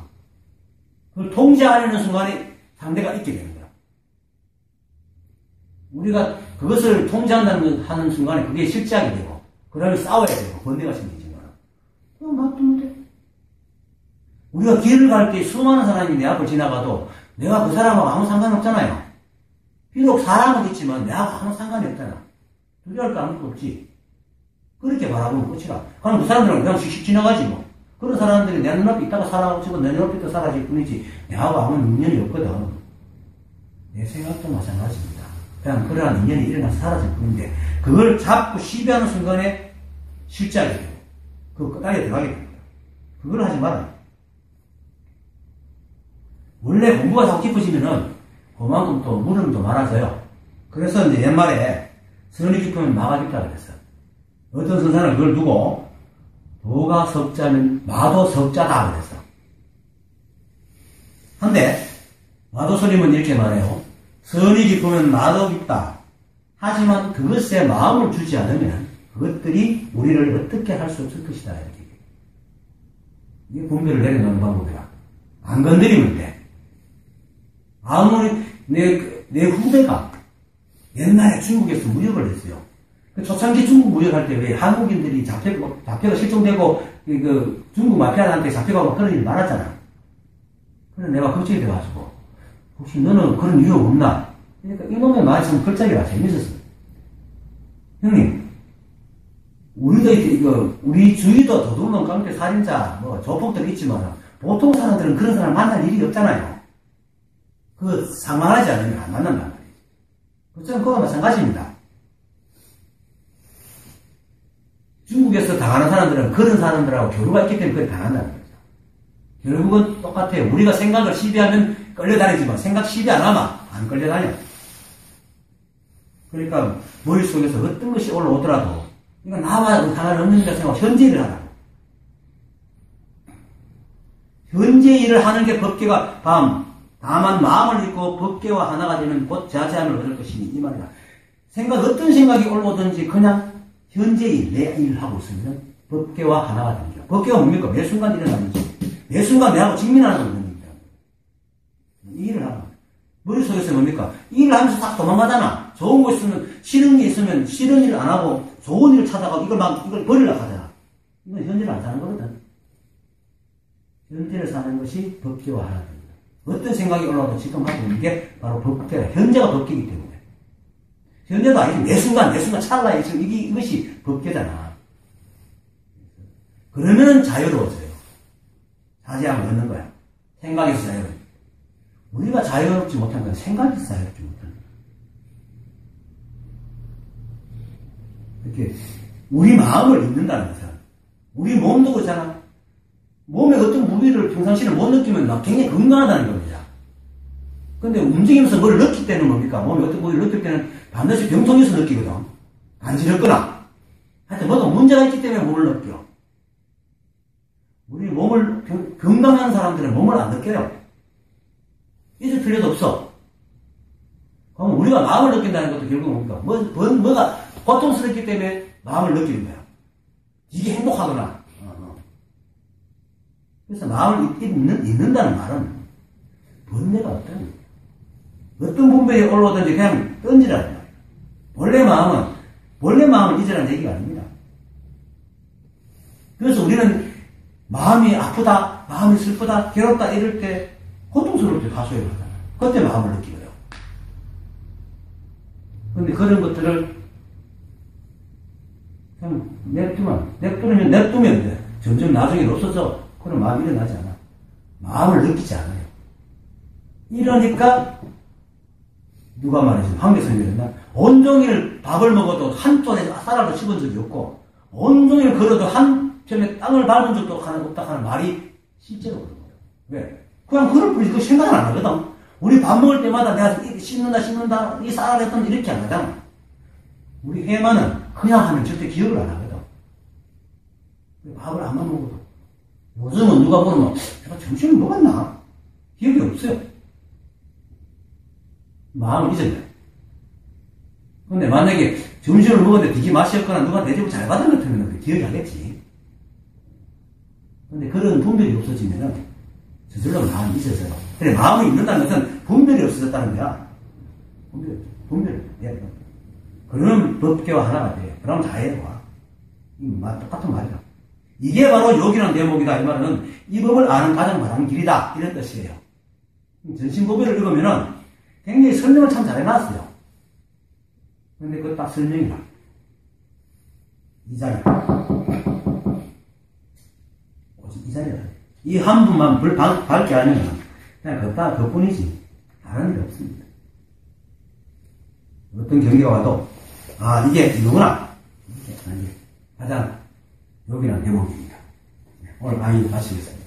그걸 통제하려는 순간에 상대가 있게 되는 거야. 우리가 그것을 통제하는 순간에 그게 실제하게 되고 그러면 싸워야 되고 번뇌가 생기지만 그냥 놔두면 돼. 우리가 길을 갈 때 수많은 사람이 내 앞을 지나가도 내가 그 사람하고 아무 상관없잖아요. 비록 사람은 있지만 내하고 아무 상관이 없잖아. 두려워할 거 아무것도 없지. 그렇게 바라보면 끝이라. 그럼 그 사람들은 그냥 씩씩 지나가지 뭐. 그런 사람들이 내 눈앞에 있다가 살아오고 내 눈앞에 있다가 사라질 뿐이지 내하고 아무 인연이 없거든. 내 생각도 마찬가지입니다. 그냥 그러한 인연이 일어나서 사라질 뿐인데 그걸 잡고 시비하는 순간에 실제하게 되고 그 끝까지 들어가게 됩니다. 그걸 하지 마라. 원래 공부가 자꾸 깊어지면은 그만큼 또 물음도 많아져요. 그래서 이제 옛말에 선이 깊으면 마가 깊다 그랬어. 어떤 선사는 그걸 두고 도가 석자면 마도 석자다 그랬어. 한데 마도스님은 이렇게 말해요. 선이 깊으면 마도 깊다. 하지만 그것에 마음을 주지 않으면 그것들이 우리를 어떻게 할 수 없을 것이다. 이렇게. 이게 분별을 내려놓는 방법이라. 안 건드리면 돼. 아무리 내 후배가 옛날에 중국에서 무역을 했어요. 그 초창기 중국 무역할 때 왜 한국인들이 잡혀가 실종되고 중국 마피아한테 잡혀가고 그런 일이 많았잖아. 그래서 내가 걱정이 돼가지고 혹시 너는 그런 이유 없나? 그러니까 이놈의 말씀 글자기가 재밌었어. 형님, 우리 주위도 도둑놈, 깡패, 살인자, 조폭들 있지만 보통 사람들은 그런 사람 만날 일이 없잖아요. 상관하지 않으면 안 만난단 말이에요. 그것처럼 그거와 마찬가지입니다. 중국에서 당하는 사람들은 그런 사람들하고 교류가 있기 때문에 그걸 당한다는 거죠. 결국은 똑같아요. 우리가 생각을 시비하면 끌려다니지만 생각 시비 안 하면 안 끌려다녀. 그러니까 머릿속에서 어떤 것이 올라오더라도 이거 나와 상관이 없는가 생각하고 현재 일을 하라고. 현재 일을 하는 게 법계가 다만 마음을 읽고 법계와 하나가 되면 곧 자제함을 얻을 것이니 이 말이다. 어떤 생각이 올라오든지 그냥 현재의 내 일을 하고 있으면 법계와 하나가 됩니다. 법계가 뭡니까? 매 순간 일어나는 거지. 매 순간 내하고 직면하는 겁니다. 이 일을 하는 거예요. 머릿속에서 뭡니까? 이 일을 하면서 싹 도망가잖아. 좋은 거 있으면, 싫은 게 있으면 싫은 일을 안 하고 좋은 일을 찾아가고 이걸 버리려고 하잖아. 이건 현재를 안 사는 거거든. 현재를 사는 것이 법계와 하나가 됩니다. 어떤 생각이 올라와도 지금 하고 있는 게 바로 법계다. 현재가 법계이기 때문에. 현재도 아니지. 매 순간 찰나에 지금 이것이 법계잖아. 그러면은 자유로워져요. 자제함을 얻는 거야. 생각에서 자유로워. 우리가 자유롭지 못한 건 생각에서 자유롭지 못한 거야. 이렇게 우리 마음을 읽는다는 거잖아. 우리 몸도 그렇잖아. 몸에 어떤 무기를 평상시에 못 느끼면 굉장히 건강하다는 겁니다. 근데 움직이면서 뭘 느낄 때는 뭡니까? 몸에 어떤 무기를 느낄 때는 반드시 병통해서 느끼거든. 간지럽거나. 하여튼 뭐가 문제가 있기 때문에 몸을 느껴. 우리 몸을, 건강한 사람들은 몸을 안 느껴요. 잊을 필요도 없어. 그럼 우리가 마음을 느낀다는 것도 결국 뭡니까? 뭐가 고통스럽기 때문에 마음을 느끼는 거야. 이게 행복하거나. 그래서 마음을 잊는다는 말은 번뇌가 없다는 거예요. 어떤 분별이 올라오든지 그냥 던지라는 거예요. 본래 마음을 잊으라는 얘기가 아닙니다. 그래서 우리는 마음이 아프다, 마음이 슬프다, 괴롭다 이럴 때 고통스러울 때 가소해를 하잖아요. 그때 마음을 느끼거든요. 근데 그런 것들을 그냥 냅두면 돼. 점점 나중에 없어져. 그런 마음이 일어나지 않아. 마음을 느끼지 않아요. 이러니까 누가 말이지? 황계선이 그랬나? 온종일 밥을 먹어도 한 톤에 쌀알도 씹은 적이 없고 온종일 걸어도 한 편에 땅을 밟은 적도 없다 하는 말이 실제로 그런 거예요. 왜? 그냥 그럴 뿐이지 그 생각을 안 하거든. 우리 밥 먹을 때마다 내가 씹는다 이 쌀알 했던 이렇게 안 하잖아. 우리 해마는 그냥 하면 절대 기억을 안 하거든. 밥을 안 먹어도 요즘은 누가 보면 내가 점심을 먹었나? 기억이 없어요. 마음을 잊어요. 근데 만약에 점심을 먹었는데 되게 맛이 없거나 누가 대접을 잘 받은 것 같으면 기억이 하겠지. 근데 그런 분별이 없어지면은 저절로 마음이 잊어져요. 그래, 마음이 잊는다는 것은 분별이 없어졌다는 거야. 분별. 예. 그러면 법계와 하나가 돼. 그럼 자유로워. 똑같은 말이다. 이게 바로 요기란 대목이다. 이 말은 이 법을 아는 가장 바른 길이다. 이런 뜻이에요. 전신법을 읽으면은 굉장히 설명을 참 잘 해놨어요. 근데 그거 딱 설명이다. 이 자리. 오직 이 자리다. 이 한 분만 밝게 하면 그냥 그뿐이지. 다른 일 없습니다. 어떤 경기가 와도 이게 이거구나. 이게 가장 요기란 대목입니다. 오늘 강의 마치겠습니다.